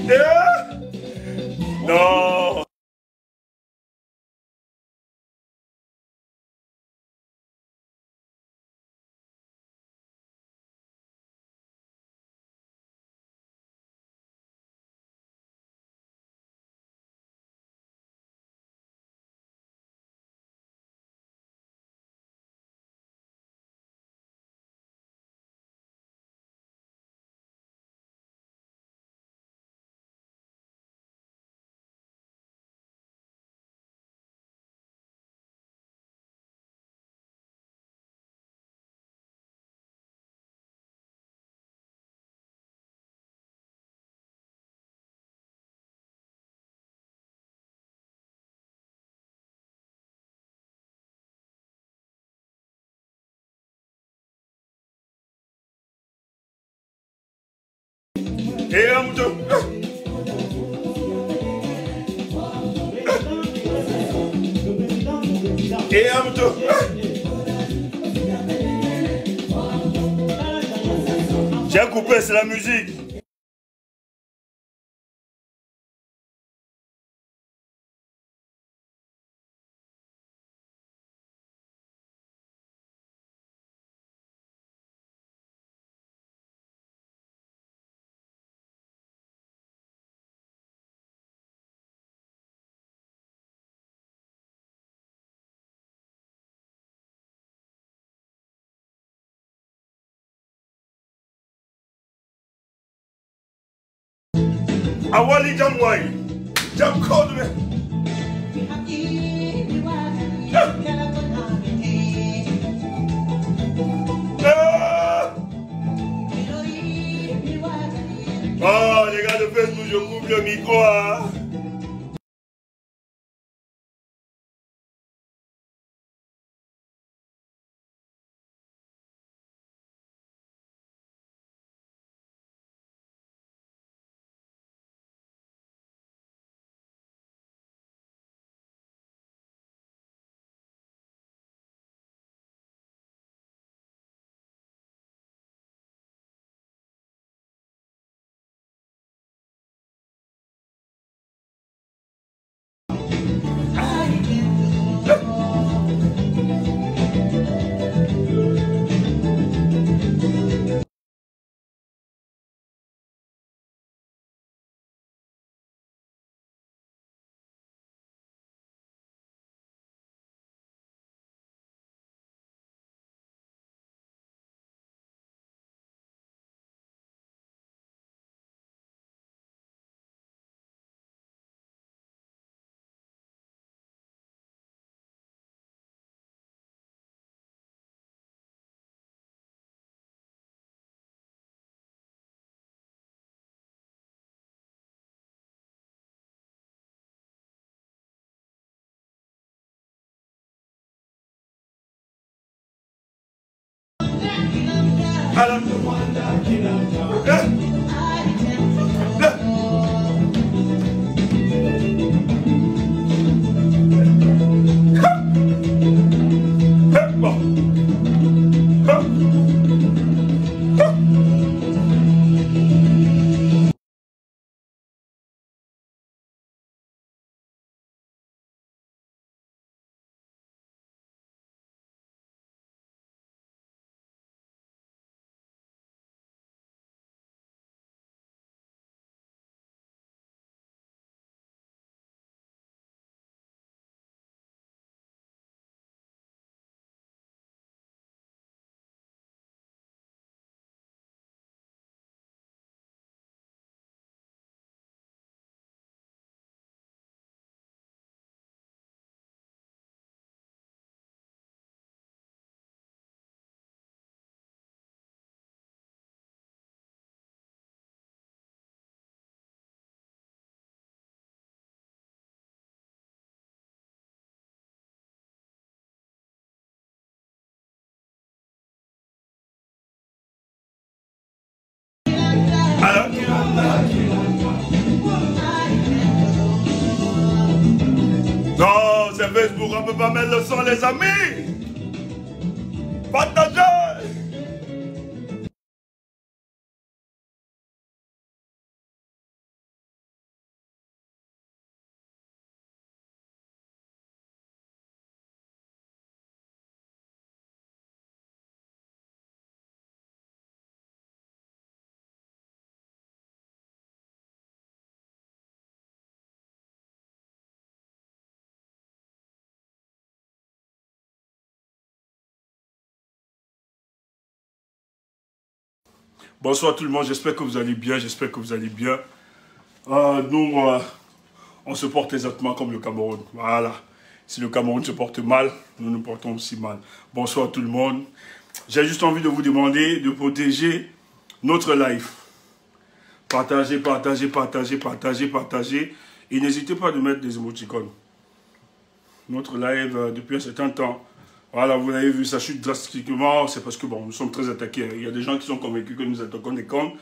Non. Et un mouton. Et un mouton. J'ai coupé, c'est la musique. Awali Jamway. Jam code me. Oh, les gars de Facebook, je coupe le micro. Hein. Alors, non, c'est Facebook, on ne peut pas mettre le son, les amis. Partagez. Bonsoir tout le monde, j'espère que vous allez bien, j'espère que vous allez bien. Nous, on se porte exactement comme le Cameroun. Voilà. Si le Cameroun se porte mal, nous nous portons aussi mal. Bonsoir tout le monde. J'ai juste envie de vous demander de protéger notre live. Partagez, partagez, partagez, partagez, partagez. Et n'hésitez pas à mettre des émoticônes. Notre live, depuis un certain temps, voilà, vous l'avez vu, ça chute drastiquement. C'est parce que, bon, nous sommes très attaqués. Il y a des gens qui sont convaincus que nous attaquons des comptes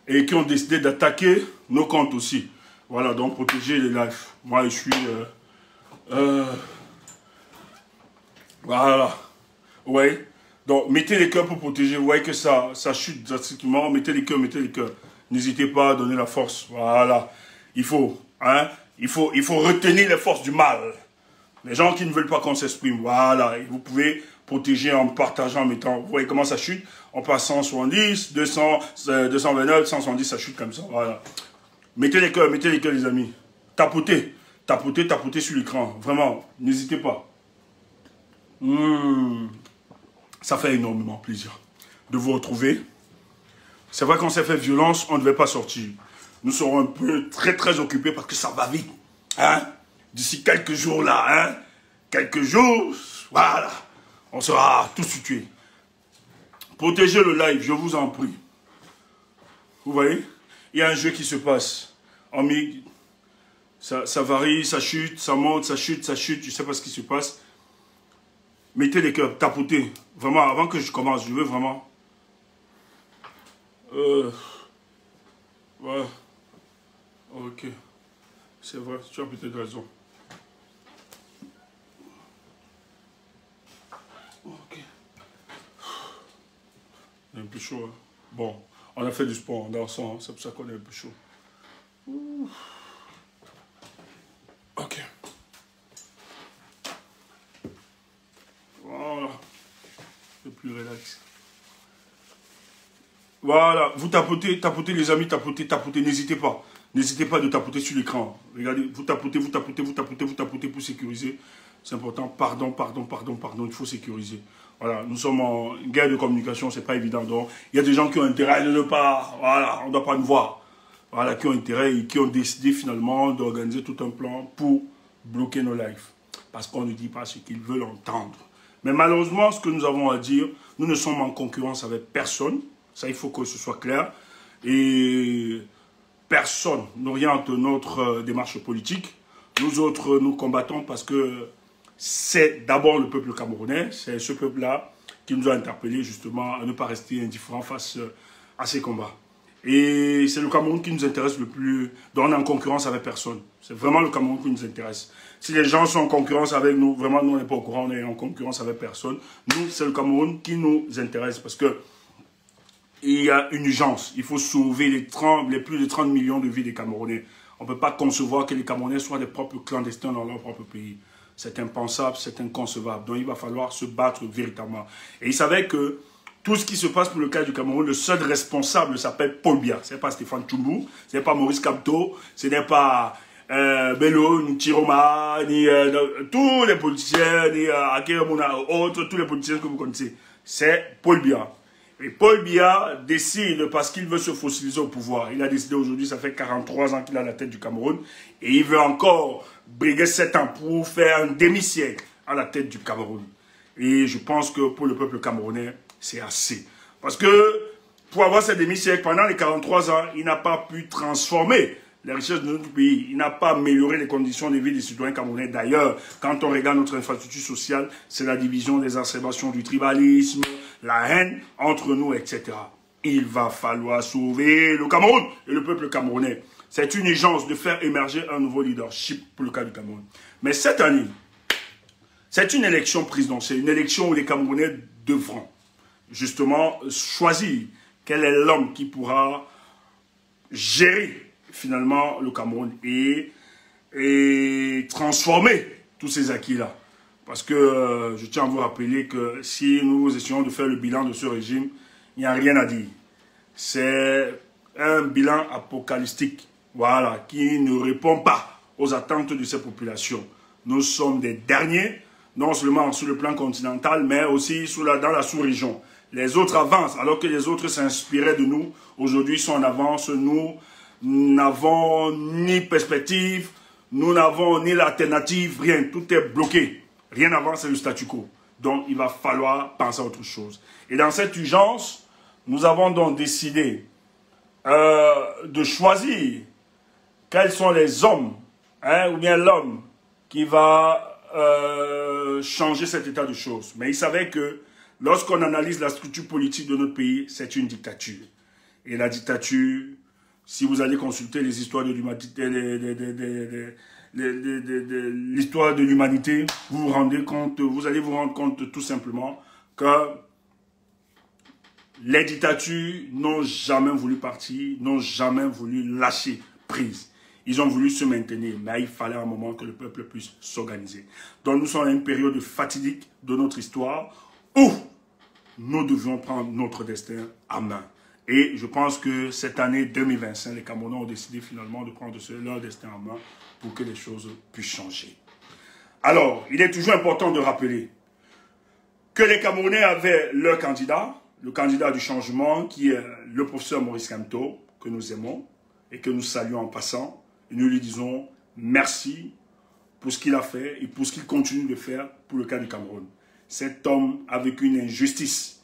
et qui ont décidé d'attaquer nos comptes aussi. Voilà, donc protégez les lives. Moi, je suis... voilà. Ouais. Donc, mettez les cœurs pour protéger. Vous voyez que ça chute drastiquement. Mettez les cœurs, mettez les cœurs. N'hésitez pas à donner la force. Voilà. Il faut retenir les forces du mal. Les gens qui ne veulent pas qu'on s'exprime, voilà. Et vous pouvez protéger en partageant, en mettant... Vous voyez comment ça chute? On passe 170, 200, 229, 170, ça chute comme ça, voilà. Mettez les cœurs, les amis. Tapotez, tapotez, tapotez sur l'écran. Vraiment, n'hésitez pas. Ça fait énormément plaisir de vous retrouver. C'est vrai qu'on s'est fait violence, on ne devait pas sortir. Nous serons un peu très occupés parce que ça va vite. Hein? D'ici quelques jours là, hein? Quelques jours, voilà. On sera tous tués. Protégez le live, je vous en prie. Vous voyez? Il y a un jeu qui se passe. En mig, ça varie, ça chute, ça monte, ça chute, je ne sais pas ce qui se passe. Mettez les cœurs, tapotez. Vraiment, avant que je commence, je veux vraiment... Ouais. Ok. C'est vrai, tu as peut-être raison. Ok. On est un peu chaud. Hein. Bon, on a fait du sport en dansant, hein. C'est pour ça qu'on est un peu chaud. Ok. Voilà. C'est plus relax. Voilà. Vous tapotez, tapotez les amis, tapotez, tapotez. N'hésitez pas. N'hésitez pas de tapoter sur l'écran. Regardez, vous tapotez, vous tapotez, vous tapotez, vous tapotez pour sécuriser. C'est important. Pardon, pardon, pardon, pardon. Il faut sécuriser. Voilà, nous sommes en guerre de communication, c'est pas évident. Donc, il y a des gens qui ont intérêt de ne pas... Voilà, on ne doit pas nous voir. Voilà, qui ont intérêt et qui ont décidé finalement d'organiser tout un plan pour bloquer nos lives. Parce qu'on ne dit pas ce qu'ils veulent entendre. Mais malheureusement, ce que nous avons à dire, nous ne sommes en concurrence avec personne. Ça, il faut que ce soit clair. Et personne n'oriente notre démarche politique. Nous autres, nous combattons parce que c'est d'abord le peuple camerounais, c'est ce peuple-là qui nous a interpellés justement à ne pas rester indifférents face à ces combats. Et c'est le Cameroun qui nous intéresse le plus, dont on est en concurrence avec personne. C'est vraiment le Cameroun qui nous intéresse. Si les gens sont en concurrence avec nous, vraiment nous on n'est pas au courant, on est en concurrence avec personne. Nous, c'est le Cameroun qui nous intéresse parce que il y a une urgence. Il faut sauver les plus de 30 millions de vies des Camerounais. On ne peut pas concevoir que les Camerounais soient des propres clandestins dans leur propre pays. C'est impensable, c'est inconcevable. Donc il va falloir se battre véritablement. Et il savait que tout ce qui se passe pour le cas du Cameroun, le seul responsable s'appelle Paul Biya. Ce n'est pas Stéphane Tchoumou, ce n'est pas Maurice Kamto, ce n'est pas Bello, ni Tiroma, ni tous les politiciens, ni Akemouna, autres, tous les politiciens que vous connaissez. C'est Paul Biya. Et Paul Biya décide, parce qu'il veut se fossiliser au pouvoir, il a décidé aujourd'hui, ça fait 43 ans qu'il a la tête du Cameroun, et il veut encore briguer 7 ans pour faire un demi-siècle à la tête du Cameroun. Et je pense que pour le peuple camerounais, c'est assez. Parce que pour avoir ce demi-siècle, pendant les 43 ans, il n'a pas pu transformer les richesses de notre pays. Il n'a pas amélioré les conditions de vie des citoyens camerounais. D'ailleurs, quand on regarde notre infrastructure sociale, c'est la division, des exacerbations du tribalisme, la haine entre nous, etc. Il va falloir sauver le Cameroun et le peuple camerounais. C'est une urgence de faire émerger un nouveau leadership pour le cas du Cameroun. Mais cette année, c'est une élection présidentielle, une élection où les Camerounais devront justement choisir quel est l'homme qui pourra gérer finalement le Cameroun et transformer tous ces acquis-là. Parce que je tiens à vous rappeler que si nous essayons de faire le bilan de ce régime, il n'y a rien à dire. C'est un bilan apocalyptique, voilà, qui ne répond pas aux attentes de ces populations. Nous sommes des derniers, non seulement sur le plan continental, mais aussi dans la sous-région. Les autres avancent, alors que les autres s'inspiraient de nous. Aujourd'hui, ils sont en avance. Nous n'avons ni perspective, nous n'avons ni l'alternative, rien. Tout est bloqué. Rien n'avance, c'est le statu quo. Donc, il va falloir penser à autre chose. Et dans cette urgence, nous avons donc décidé de choisir quels sont les hommes, ou bien l'homme qui va changer cet état de choses. Mais il savait que lorsqu'on analyse la structure politique de notre pays, c'est une dictature. Et la dictature, si vous allez consulter les histoires de l'humanité, l'histoire de l'humanité, vous vous rendez compte, vous allez vous rendre compte tout simplement que les dictatures n'ont jamais voulu partir, n'ont jamais voulu lâcher prise. Ils ont voulu se maintenir, mais il fallait un moment que le peuple puisse s'organiser. Donc nous sommes à une période fatidique de notre histoire où nous devions prendre notre destin à main. Et je pense que cette année 2025, les Camerounais ont décidé finalement de prendre leur destin en main pour que les choses puissent changer. Alors, il est toujours important de rappeler que les Camerounais avaient leur candidat, le candidat du changement, qui est le professeur Maurice Kamto, que nous aimons et que nous saluons en passant. Et nous lui disons merci pour ce qu'il a fait et pour ce qu'il continue de faire pour le cas du Cameroun. Cet homme a vécu une injustice.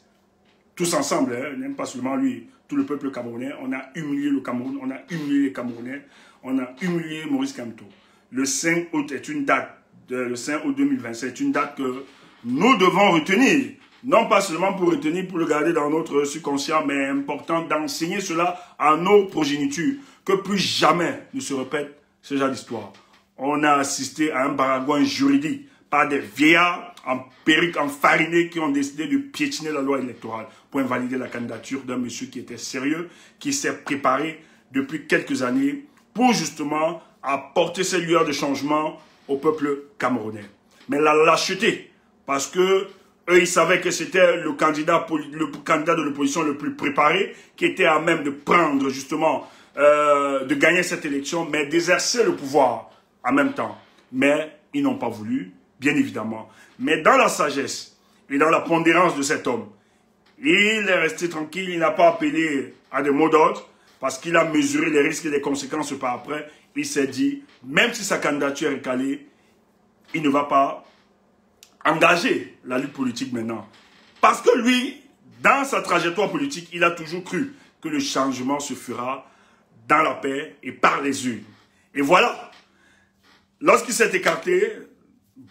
Tous ensemble, même pas seulement lui, tout le peuple camerounais, on a humilié le Cameroun, on a humilié les Camerounais, on a humilié Maurice Kamto. Le 5 août est une date, le 5 août 2027, est une date que nous devons retenir. Non pas seulement pour retenir, pour le garder dans notre subconscient, mais important d'enseigner cela à nos progénitures. Que plus jamais ne se répète ce genre d'histoire. On a assisté à un baragouin juridique par des vieillards en perruque enfarinés qui ont décidé de piétiner la loi électorale pour invalider la candidature d'un monsieur qui était sérieux, qui s'est préparé depuis quelques années pour justement apporter ces lueurs de changement au peuple camerounais. Mais la lâcheté, parce que eux, ils savaient que c'était le candidat de l'opposition le plus préparé, qui était à même de prendre justement, de gagner cette élection, mais d'exercer le pouvoir en même temps. Mais ils n'ont pas voulu, bien évidemment. Mais dans la sagesse et dans la pondérance de cet homme, il est resté tranquille, il n'a pas appelé à des mots d'ordre, parce qu'il a mesuré les risques et les conséquences par après. Il s'est dit, même si sa candidature est calée, il ne va pas engager la lutte politique maintenant. Parce que lui, dans sa trajectoire politique, il a toujours cru que le changement se fera dans la paix et par les urnes. Et voilà, lorsqu'il s'est écarté,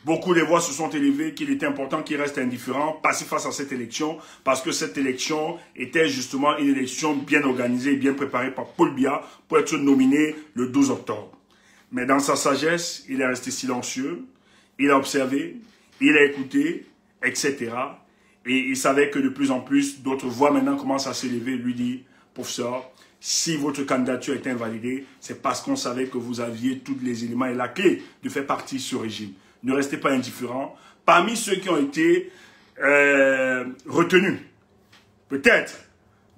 beaucoup de voix se sont élevées qu'il était important qu'il reste indifférent, passif face à cette élection, parce que cette élection était justement une élection bien organisée et bien préparée par Paul Biya pour être nominé le 12 octobre. Mais dans sa sagesse, il est resté silencieux, il a observé, il a écouté, etc. Et il savait que de plus en plus, d'autres voix maintenant commencent à s'élever, lui dit, professeur, si votre candidature est invalidée, c'est parce qu'on savait que vous aviez tous les éléments et la clé de faire partie de ce régime. Ne restez pas indifférents. Parmi ceux qui ont été retenus, peut-être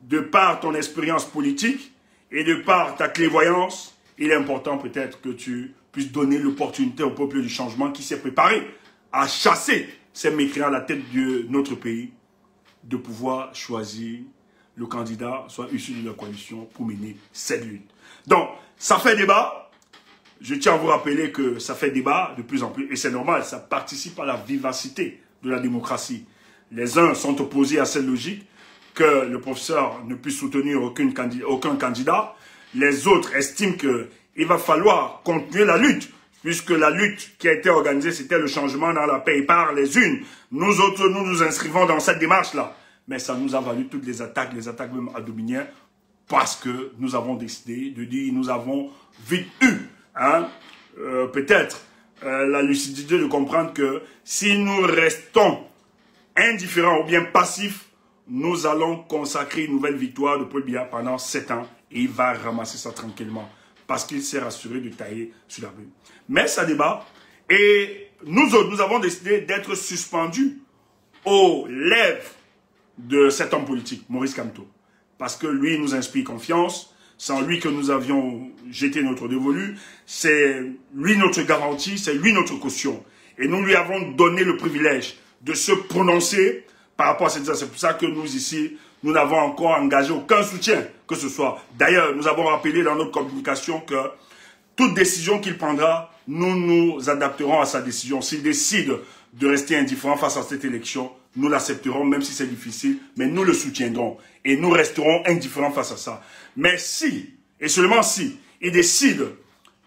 de par ton expérience politique et de par ta clairvoyance, il est important peut-être que tu puisses donner l'opportunité au peuple du changement qui s'est préparé à chasser ces mécréants à la tête de notre pays, de pouvoir choisir le candidat, soit issu de la coalition, pour mener cette lutte. Donc, ça fait débat. Je tiens à vous rappeler que ça fait débat de plus en plus, et c'est normal, ça participe à la vivacité de la démocratie. Les uns sont opposés à cette logique, que le professeur ne puisse soutenir aucun candidat. Les autres estiment qu'il va falloir continuer la lutte, puisque la lutte qui a été organisée, c'était le changement dans la paix et par les unes. Nous autres, nous nous inscrivons dans cette démarche-là. Mais ça nous a valu toutes les attaques même adominiennes, parce que nous avons décidé de dire, nous avons vite eu, peut-être, la lucidité de comprendre que si nous restons indifférents ou bien passifs, nous allons consacrer une nouvelle victoire de Paul Biya pendant 7 ans et il va ramasser ça tranquillement parce qu'il s'est rassuré de tailler sur la rue. Mais ça débat et nous autres, nous avons décidé d'être suspendus aux lèvres de cet homme politique, Maurice Kamto, parce que lui nous inspire confiance. Sans lui que nous avions jeté notre dévolu, c'est lui notre garantie, c'est lui notre caution. Et nous lui avons donné le privilège de se prononcer par rapport à cette décision. C'est pour ça que nous, ici, nous n'avons encore engagé aucun soutien que ce soit. D'ailleurs, nous avons rappelé dans notre communication que toute décision qu'il prendra, nous nous adapterons à sa décision. S'il décide de rester indifférent face à cette élection, nous l'accepterons, même si c'est difficile, mais nous le soutiendrons. Et nous resterons indifférents face à ça. Mais si, et seulement si, il décide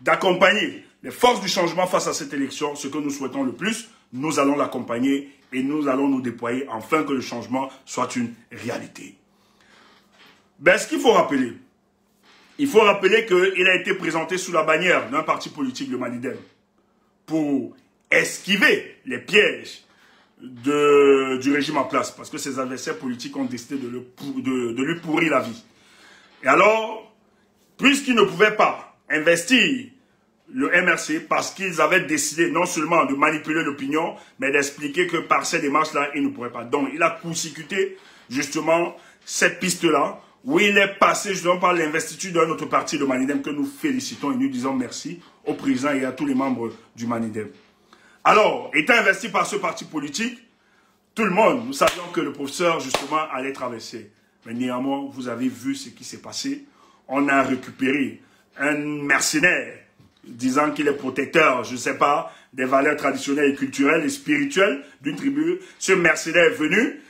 d'accompagner les forces du changement face à cette élection, ce que nous souhaitons le plus, nous allons l'accompagner et nous allons nous déployer afin que le changement soit une réalité. Ben, ce qu'il faut rappeler, il faut rappeler qu'il a été présenté sous la bannière d'un parti politique, le Manidem, pour esquiver les pièges du régime en place, parce que ses adversaires politiques ont décidé de lui pourrir la vie. Et alors, puisqu'ils ne pouvaient pas investir le MRC, parce qu'ils avaient décidé non seulement de manipuler l'opinion, mais d'expliquer que par ces démarches-là, ils ne pourraient pas. Donc, il a court-circuité justement cette piste-là, où il est passé justement par l'investiture d'un autre parti, le Manidem, que nous félicitons et nous disons merci au président et à tous les membres du Manidem. Alors, étant investi par ce parti politique, tout le monde, nous savions que le professeur, justement, allait traverser. Mais néanmoins, vous avez vu ce qui s'est passé. On a récupéré un mercenaire disant qu'il est protecteur, je ne sais pas, des valeurs traditionnelles et culturelles et spirituelles d'une tribu. Ce mercenaire est venu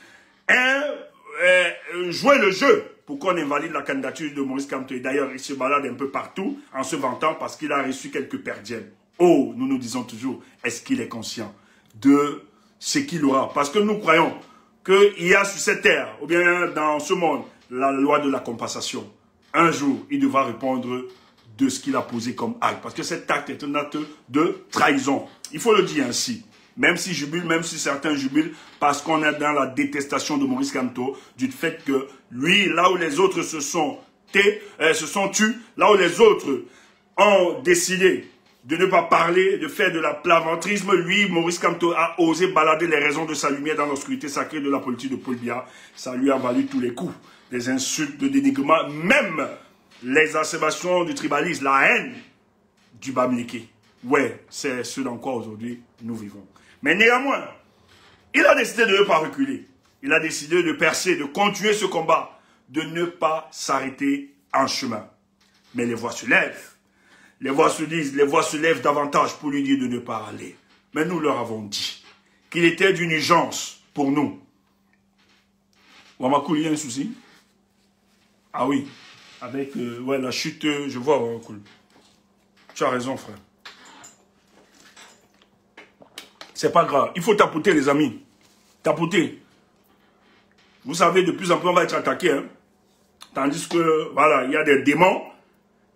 et jouer le jeu pour qu'on invalide la candidature de Maurice Kamto. Et d'ailleurs, il se balade un peu partout en se vantant parce qu'il a reçu quelques perdièmes. Oh, nous nous disons toujours, est-ce qu'il est conscient de ce qu'il aura? Parce que nous croyons qu'il y a sur cette terre, ou bien dans ce monde, la loi de la compensation. Un jour, il devra répondre de ce qu'il a posé comme acte. Parce que cet acte est un acte de trahison. Il faut le dire ainsi. Même si jubile, même si certains jubilent, parce qu'on est dans la détestation de Maurice Kamto, du fait que lui, là où les autres se sont tus, là où les autres ont décidé de ne pas parler, de faire de la plaventrisme, lui, Maurice Kamto, a osé balader les raisons de sa lumière dans l'obscurité sacrée de la politique de Paul Biya. Ça lui a valu tous les coups, des insultes, de dénigrement, même l'exacerbation du tribalisme, la haine du Bamileke. Ouais, c'est ce dans quoi aujourd'hui nous vivons. Mais néanmoins, il a décidé de ne pas reculer. Il a décidé de percer, de continuer ce combat, de ne pas s'arrêter en chemin. Mais les voix se lèvent. Les voix se disent, les voix se lèvent davantage pour lui dire de ne pas aller. Mais nous leur avons dit qu'il était d'une urgence pour nous. Wamakoul, il y a un souci? Ah oui, avec ouais, la chute, je vois Wamakoul. Tu as raison, frère. C'est pas grave. Il faut tapoter, les amis. Tapoter. Vous savez, de plus en plus, on va être attaqué. Hein? Tandis que, voilà, il y a des démons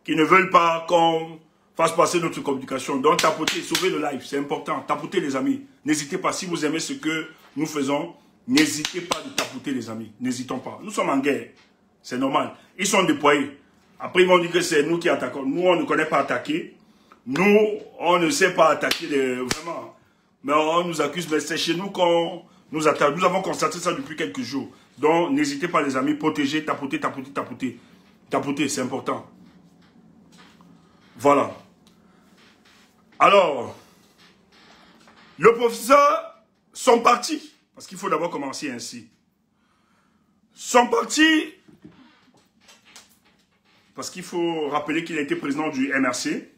qui ne veulent pas qu'on fasse passer notre communication. Donc, tapotez, sauvez le live, c'est important. Tapotez, les amis. N'hésitez pas, si vous aimez ce que nous faisons, n'hésitez pas de tapoter, les amis. N'hésitons pas. Nous sommes en guerre. C'est normal. Ils sont déployés. Après, ils vont dire que c'est nous qui attaquons. Nous, on ne connaît pas attaquer. Nous, on ne sait pas attaquer vraiment. Mais on nous accuse, mais c'est chez nous qu'on nous attaque. Nous avons constaté ça depuis quelques jours. Donc, n'hésitez pas, les amis, protégez, tapotez, tapotez, tapotez. Tapotez, c'est important. Voilà. Alors, le professeur, son parti, parce qu'il faut d'abord commencer ainsi. Son parti, parce qu'il faut rappeler qu'il a été président du MRC.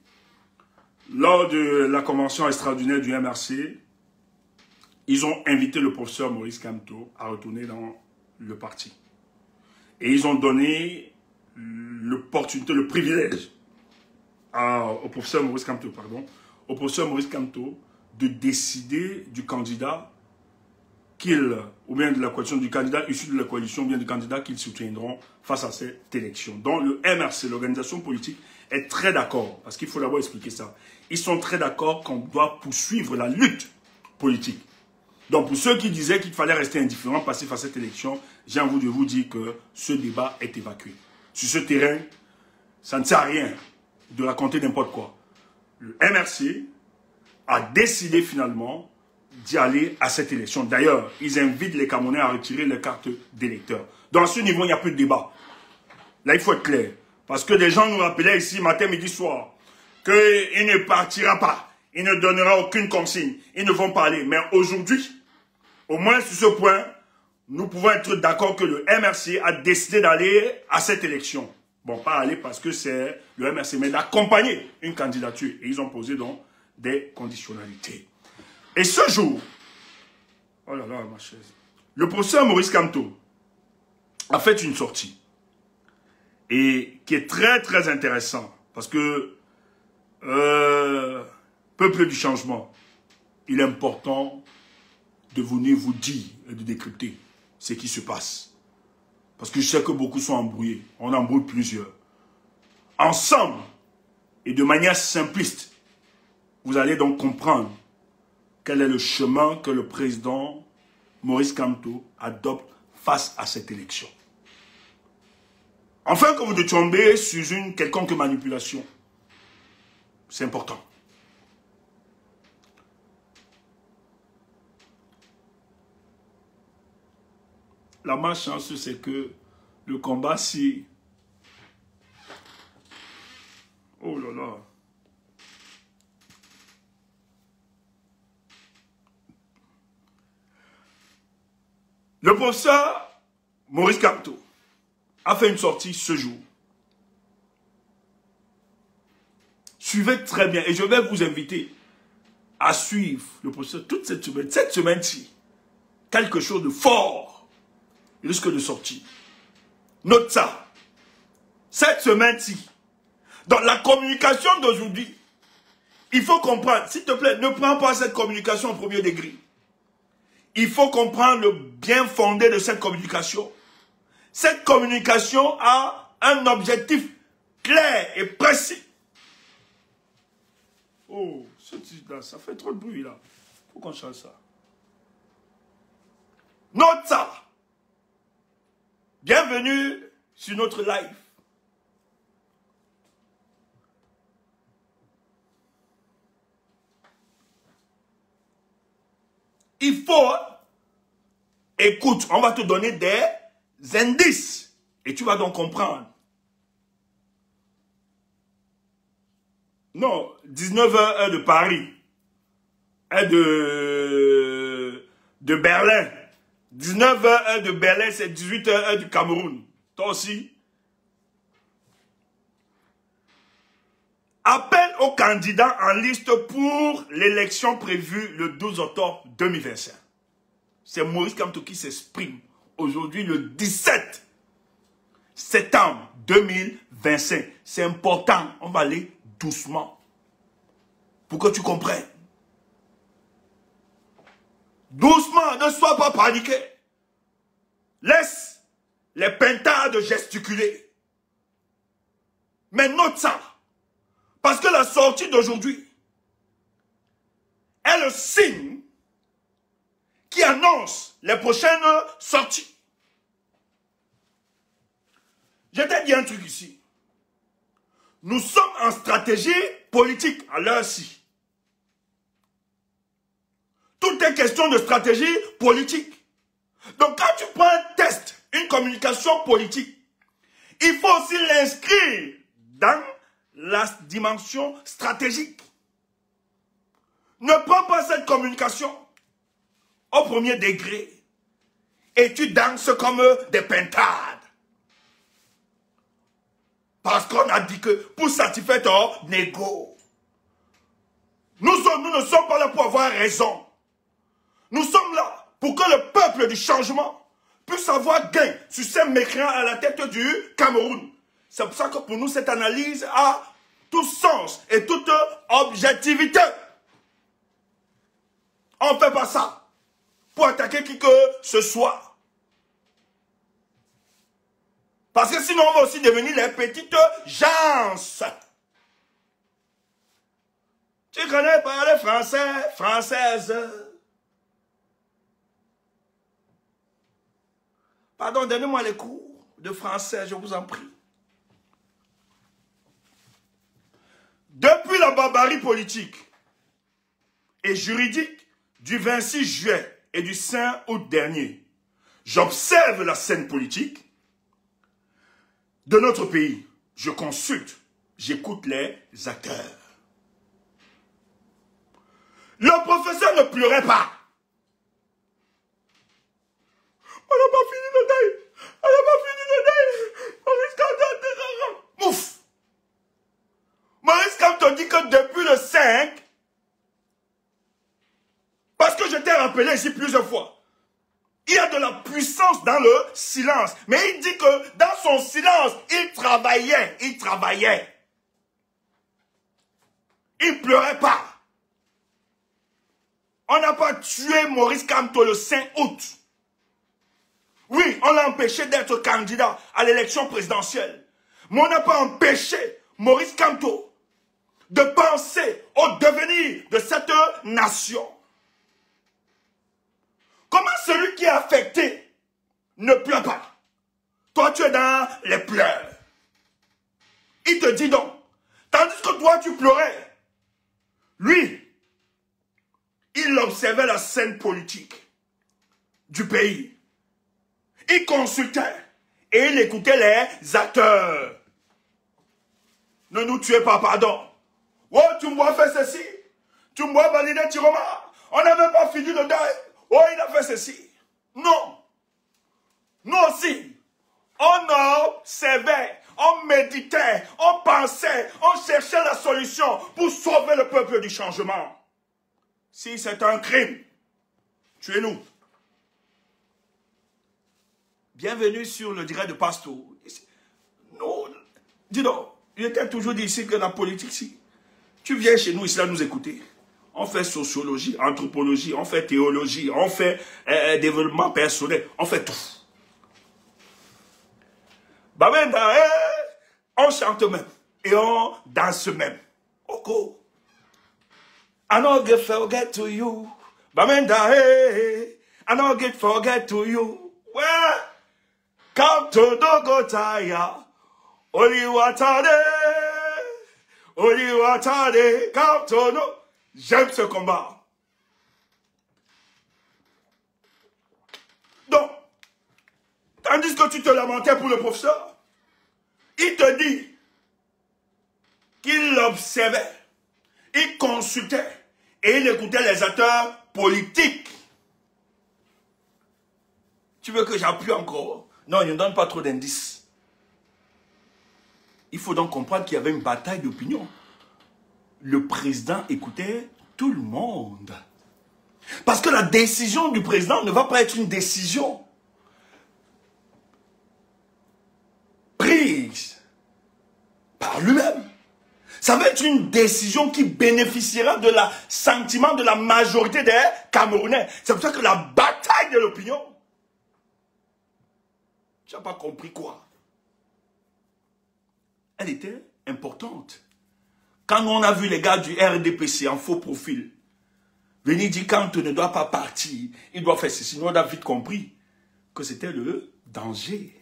Lors de la convention extraordinaire du MRC, ils ont invité le professeur Maurice Kamto à retourner dans le parti. Et ils ont donné l'opportunité, le privilège au professeur Maurice Kamto, au professeur Maurice Kamto de décider du candidat ou bien de la coalition, du candidat issu de la coalition, ou bien du candidat qu'ils soutiendront face à cette élection. Donc le MRC, l'organisation politique, est très d'accord, parce qu'il faut d'abord expliquer ça. Ils sont très d'accord qu'on doit poursuivre la lutte politique. Donc pour ceux qui disaient qu'il fallait rester indifférent, passer face à cette élection, j'ai envie de vous dire que ce débat est évacué. Sur ce terrain, ça ne sert à rien de raconter n'importe quoi. Le MRC a décidé finalement d'y aller à cette élection. D'ailleurs, ils invitent les Camerounais à retirer les cartes d'électeurs. Donc à ce niveau, il n'y a plus de débat. Là, il faut être clair. Parce que des gens nous rappelaient ici, matin, midi, soir, qu'il ne partira pas. Il ne donnera aucune consigne. Ils ne vont pas aller. Mais aujourd'hui, au moins sur ce point, nous pouvons être d'accord que le MRC a décidé d'aller à cette élection. Bon, pas aller parce que c'est le MRC, mais d'accompagner une candidature. Et ils ont posé donc des conditionnalités. Et ce jour, oh là là, ma chaise, le professeur Maurice Kamto a fait une sortie. Et qui est très très intéressant. Parce que, peuple du changement, il est important de venir vous dire et de décrypter ce qui se passe. Parce que je sais que beaucoup sont embrouillés. On embrouille plusieurs. Ensemble, et de manière simpliste, vous allez donc comprendre quel est le chemin que le président Maurice Kamto adopte face à cette élection. Enfin que vous ne tombez sur une quelconque manipulation. C'est important. La malchance, c'est que le combat, si... Oh là là. Le professeur Maurice Kamto a fait une sortie ce jour. Suivez très bien et je vais vous inviter à suivre le professeur toute cette semaine. Cette semaine-ci, quelque chose de fort risque de sortir. Note ça. Cette semaine-ci, dans la communication d'aujourd'hui, il faut comprendre, s'il te plaît, ne prends pas cette communication au premier degré. Il faut comprendre le bien fondé de cette communication. Cette communication a un objectif clair et précis. Oh, ce titre-là, ça fait trop de bruit là. Il faut qu'on change ça. Note ça. Bienvenue sur notre live. Il faut, écoute, on va te donner des indices et tu vas donc comprendre. Non, 19h heure de Paris, heure de Berlin. 19h heure de Berlin, c'est 18h heure du Cameroun. Toi aussi. Appel aux candidats en liste pour l'élection prévue le 12 octobre 2025. C'est Maurice Kamto qui s'exprime aujourd'hui le 17 septembre 2025. C'est important, on va aller doucement pour que tu comprennes. Doucement, ne sois pas paniqué. Laisse les pintards gesticuler. Mais note ça. Parce que la sortie d'aujourd'hui est le signe qui annonce les prochaines sorties. Je t'ai dit un truc ici. Nous sommes en stratégie politique à l'heure-ci. Tout est question de stratégie politique. Donc quand tu prends un test, une communication politique, il faut aussi l'inscrire dans la dimension stratégique. Ne prends pas cette communication au premier degré et tu danses comme des pintades. Parce qu'on a dit que pour satisfaire ton ego, nous ne sommes pas là pour avoir raison. Nous sommes là pour que le peuple du changement puisse avoir gain sur ces mécréants à la tête du Cameroun. C'est pour ça que pour nous, cette analyse a tout sens et toute objectivité. On ne fait pas ça pour attaquer qui que ce soit. Parce que sinon, on va aussi devenir les petites gens. Tu connais parler français, française. Pardon, donnez-moi les cours de français, je vous en prie. Depuis la barbarie politique et juridique du 26 juillet et du 5 août dernier, j'observe la scène politique de notre pays. Je consulte, j'écoute les acteurs. Le professeur ne pleurait pas. On appelé ici plusieurs fois. Il y a de la puissance dans le silence. Mais il dit que dans son silence, il travaillait. Il travaillait. Il ne pleurait pas. On n'a pas tué Maurice Kamto le 5 août. Oui, on l'a empêché d'être candidat à l'élection présidentielle. Mais on n'a pas empêché Maurice Kamto de penser au devenir de cette nation. Comment celui qui est affecté ne pleure pas? Toi, tu es dans les pleurs. Il te dit donc, tandis que toi, tu pleurais. Lui, il observait la scène politique du pays. Il consultait et il écoutait les acteurs. Ne nous tuez pas, pardon. Oh, tu me vois faire ceci. Tu me vois valider Tiroma. On n'avait pas fini le deuil. Oh, il a fait ceci. Non. Nous aussi, on observait, on méditait, on pensait, on cherchait la solution pour sauver le peuple du changement. Si c'est un crime, tuez-nous. Bienvenue sur le direct de Pasto. Non, dis donc, il était toujours dit ici que la politique, si tu viens chez nous ici à nous écouter, on fait sociologie, anthropologie, on fait théologie, on fait développement personnel, on fait tout. Bah maintenant, on chante même et on danse même. Ok. I don't get forget to you. Bah maintenant, I don't get forget to you. Ouais. Come to Dogotaya. Oliwatade. Oliwatade. Come to no. J'aime ce combat. Donc, tandis que tu te lamentais pour le professeur, il te dit qu'il observait, il consultait et il écoutait les acteurs politiques. Tu veux que j'appuie encore? Non, il ne donne pas trop d'indices. Il faut donc comprendre qu'il y avait une bataille d'opinion. Le président écoutait tout le monde. Parce que la décision du président ne va pas être une décision prise par lui-même. Ça va être une décision qui bénéficiera de la sentiment de la majorité des Camerounais. C'est pour ça que la bataille de l'opinion, tu n'as pas compris quoi? Elle était importante. Quand on a vu les gars du RDPC en faux profil, venir dire quand on ne doit pas partir, il doit faire ceci. Nous, on a vite compris que c'était le danger.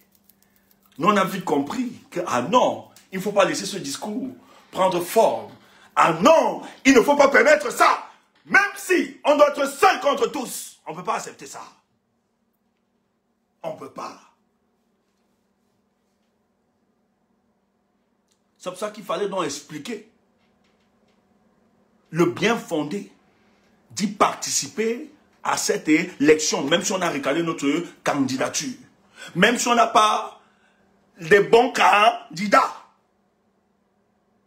Nous, on a vite compris que, ah non, il ne faut pas laisser ce discours prendre forme. Ah non, il ne faut pas permettre ça. Même si on doit être seul contre tous, on ne peut pas accepter ça. On ne peut pas. C'est pour ça qu'il fallait donc expliquer le bien fondé d'y participer à cette élection, même si on a recalé notre candidature, même si on n'a pas des bons candidats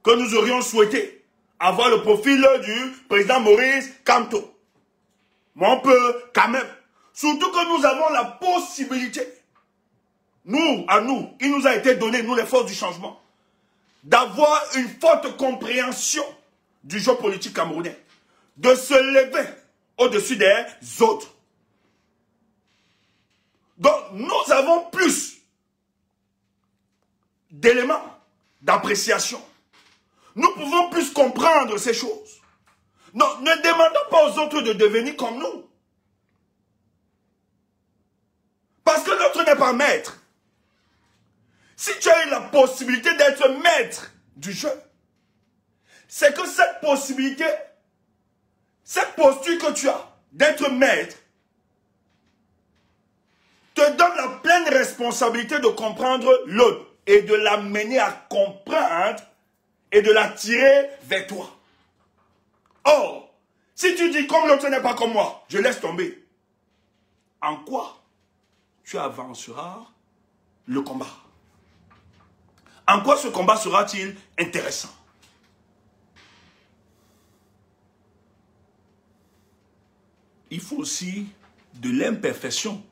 que nous aurions souhaité avoir le profil du président Maurice Kamto. Mais on peut quand même, surtout que nous avons la possibilité, nous, il nous a été donné, nous les forces du changement, d'avoir une forte compréhension du jeu politique camerounais, de se lever au-dessus des autres. Donc, nous avons plus d'éléments d'appréciation. Nous pouvons plus comprendre ces choses. Non, ne demandons pas aux autres de devenir comme nous. Parce que l'autre n'est pas maître. Si tu as eu la possibilité d'être maître du jeu, c'est que cette possibilité, cette posture que tu as d'être maître, te donne la pleine responsabilité de comprendre l'autre et de l'amener à comprendre et de l'attirer vers toi. Or, si tu dis comme l'autre n'est pas comme moi, je laisse tomber, en quoi tu avanceras le combat? En quoi ce combat sera-t-il intéressant? il faut aussi de l'imperfection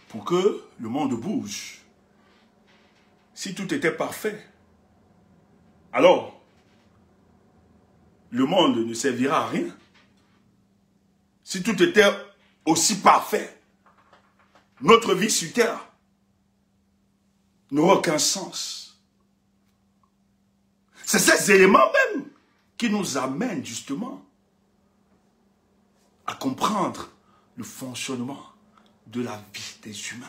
pour que le monde bouge. Si tout était parfait, alors le monde ne servira à rien. Si tout était aussi parfait, notre vie sur terre n'aura aucun sens. C'est ces éléments même qui nous amènent justement à comprendre le fonctionnement de la vie des humains.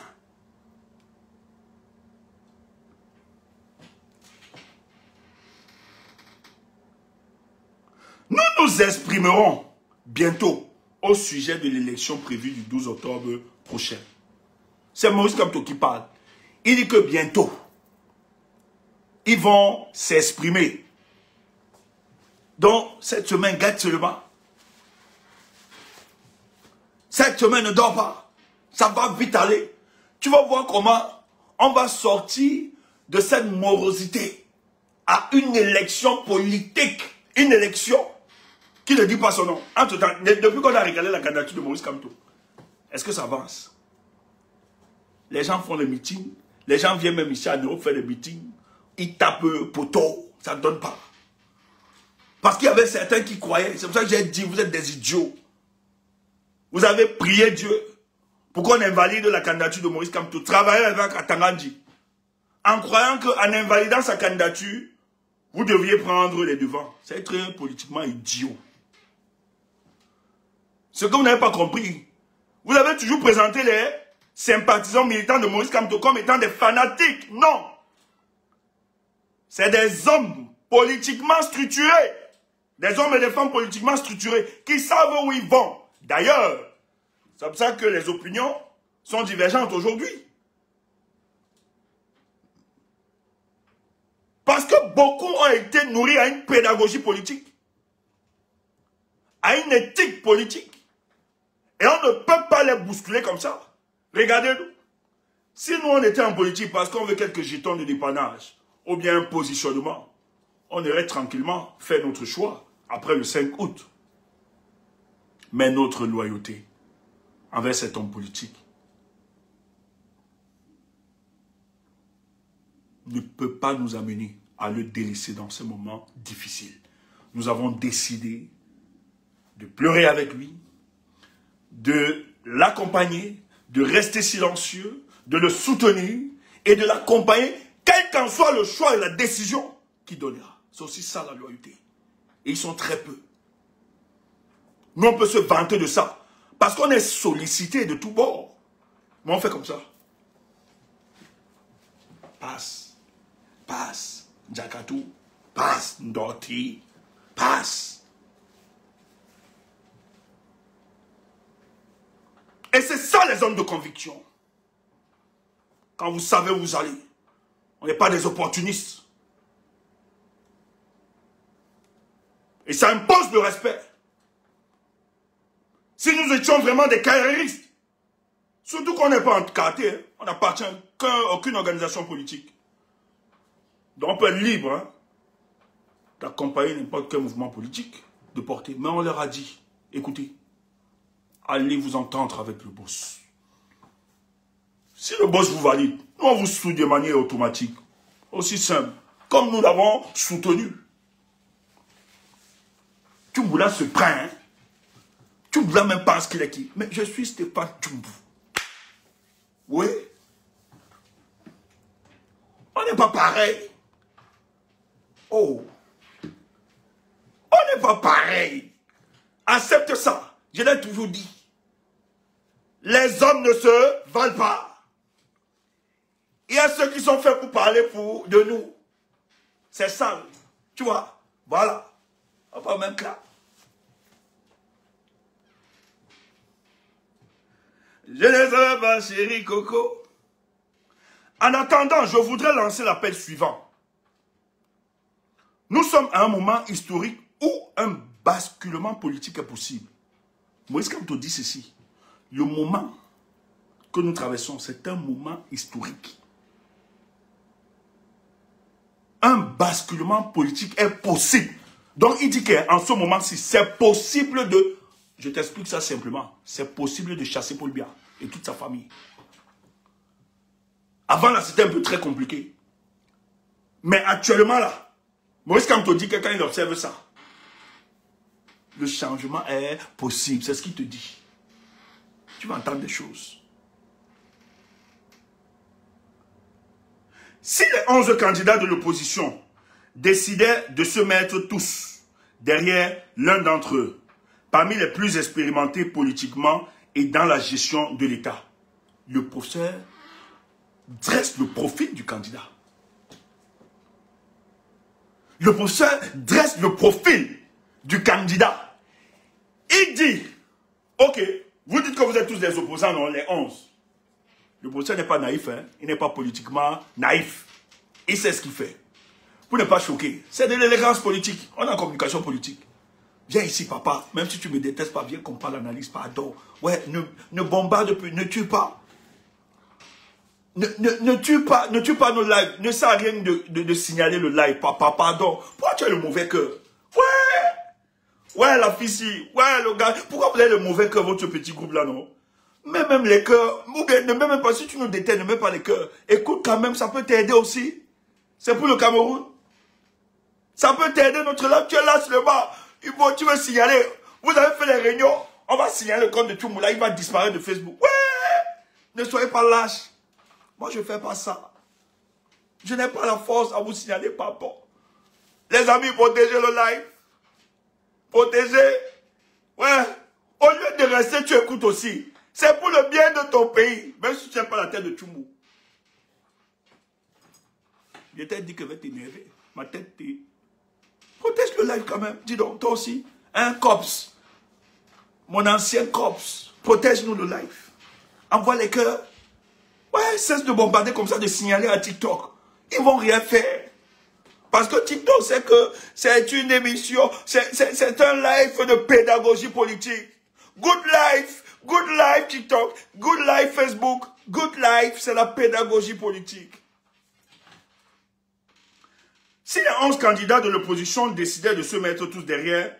Nous nous exprimerons bientôt au sujet de l'élection prévue du 12 octobre prochain. C'est Maurice Kamto qui parle. Il dit que bientôt, ils vont s'exprimer. Donc, cette semaine, gâte seulement. Cette semaine, ne dort pas. Ça va vite aller. Tu vas voir comment on va sortir de cette morosité à une élection politique. Une élection qui ne dit pas son nom. Entre-temps, depuis qu'on a regardé la candidature de Maurice Kamto, est-ce que ça avance? Les gens font le meeting. Les gens viennent même ici à Europe faire le meeting. Ils tapent poteau. Ça ne donne pas. Parce qu'il y avait certains qui croyaient. C'est pour ça que j'ai dit, vous êtes des idiots. Vous avez prié Dieu pour qu'on invalide la candidature de Maurice Kamto. Travailler avec Atangandji. En croyant qu'en invalidant sa candidature, vous devriez prendre les devants. C'est être politiquement idiot. Ce que vous n'avez pas compris, vous avez toujours présenté les sympathisants militants de Maurice Kamto comme étant des fanatiques. Non. C'est des hommes politiquement structurés. Des hommes et des femmes politiquement structurés qui savent où ils vont. D'ailleurs, c'est pour ça que les opinions sont divergentes aujourd'hui. Parce que beaucoup ont été nourris à une pédagogie politique, à une éthique politique. Et on ne peut pas les bousculer comme ça. Regardez-nous. Si nous on était en politique parce qu'on veut quelques jetons de dépannage, ou bien un positionnement, on irait tranquillement faire notre choix après le 5 août. Mais notre loyauté envers cet homme politique ne peut pas nous amener à le délaisser dans ce moment difficile. Nous avons décidé de pleurer avec lui, de l'accompagner, de rester silencieux, de le soutenir et de l'accompagner, quel qu'en soit le choix et la décision qu'il donnera. C'est aussi ça la loyauté. Et ils sont très peu. Nous, on peut se vanter de ça. Parce qu'on est sollicité de tous bords. Mais on fait comme ça. Passe. Passe. Jakatou. Passe. Ndoti. Passe. Et c'est ça les hommes de conviction. Quand vous savez où vous allez. On n'est pas des opportunistes. Et ça impose le respect. Si nous étions vraiment des carriéristes, surtout qu'on n'est pas en quartier, on n'appartient qu'à aucune organisation politique. Donc on peut être libre d'accompagner n'importe quel mouvement politique, de porter. Mais on leur a dit, écoutez, allez vous entendre avec le boss. Si le boss vous valide, nous on vous soutient de manière automatique. Aussi simple. Comme nous l'avons soutenu. Tchouboula se prend, hein. Tchouboula même pense qu'il est qui. Mais je suis Stéphane Tchoubou. Oui. On n'est pas pareil. Oh. On n'est pas pareil. Accepte ça. Je l'ai toujours dit. Les hommes ne se valent pas. Il y a ceux qui sont faits pour parler de nous. C'est ça. Tu vois. Voilà. On va même là. Je ne sais pas, chérie Coco. En attendant, je voudrais lancer l'appel suivant. Nous sommes à un moment historique où un basculement politique est possible. Maurice Kamto dit ceci. Le moment que nous traversons, c'est un moment historique. Un basculement politique est possible. Donc il dit qu'en ce moment-ci, c'est possible de Je t'explique ça simplement. C'est possible de chasser Paul Biya et toute sa famille. Avant, là, c'était un peu très compliqué. Mais actuellement, là, Maurice Kamto dit que quand il observe ça, le changement est possible. C'est ce qu'il te dit. Tu vas entendre des choses. Si les 11 candidats de l'opposition décidaient de se mettre tous derrière l'un d'entre eux, parmi les plus expérimentés politiquement et dans la gestion de l'État, le professeur dresse le profil du candidat. Le professeur dresse le profil du candidat. Il dit, ok, vous dites que vous êtes tous des opposants, non, les 11. Le professeur n'est pas naïf, hein? Il n'est pas politiquement naïf. Il sait ce qu'il fait. Pour ne pas choquer, c'est de l'élégance politique. On est en communication politique. Viens ici, papa. Même si tu me détestes pas, viens qu'on parle l'analyse, pardon. Ouais, ne bombarde plus, ne tue pas. Ne tue pas nos lives. Ne sert à rien de signaler le live, papa, pardon. Pourquoi tu as le mauvais cœur? Ouais, la fille, ouais, le gars. Pourquoi vous avez le mauvais cœur, votre petit groupe là, non? Mais même les cœurs, ou bien ne même pas, si tu nous détestes, ne mets pas les cœurs. Écoute quand même, ça peut t'aider aussi. C'est pour le Cameroun. Ça peut t'aider, notre live, tu es là sur le bas. Tu veux signaler. Vous avez fait les réunions, on va signaler le compte de Tchoumoula, il va disparaître de Facebook. Ouais! Ne soyez pas lâches. Moi, je ne fais pas ça. Je n'ai pas la force à vous signaler, papa. Les amis, protégez le live. Protégez. Ouais. Au lieu de rester, tu écoutes aussi. C'est pour le bien de ton pays. Même si tu n'as pas la tête de Tchoumou. Je t'ai dit que je vais t'énerver. Ma tête t'est... Protège le live quand même. Dis donc, toi aussi. Un cops. Mon ancien cops. Protège-nous le live. Envoie les cœurs. Ouais, cesse de bombarder comme ça, de signaler à TikTok. Ils vont rien faire. Parce que TikTok, c'est que c'est une émission, c'est un live de pédagogie politique. Good life TikTok, good life Facebook, good life, c'est la pédagogie politique. Si les 11 candidats de l'opposition décidaient de se mettre tous derrière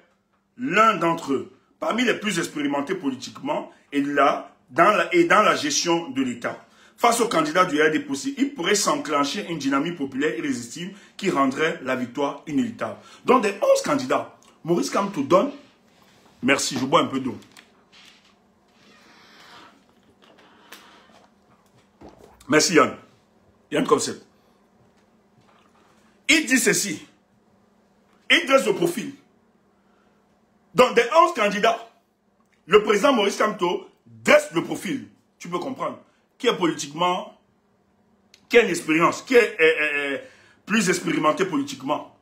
l'un d'entre eux, parmi les plus expérimentés politiquement, et dans la gestion de l'État, face aux candidats du RDPC, il pourrait s'enclencher une dynamique populaire irrésistible qui rendrait la victoire inéluctable. Donc, des 11 candidats, Maurice Kamto donne... Merci, je bois un peu d'eau. Merci Yann. Yann Concept. Il dit ceci. Il dresse le profil. Donc, des 11 candidats, le président Maurice Kamto dresse le profil. Tu peux comprendre. Qui est politiquement, qui a une expérience, qui est plus expérimenté politiquement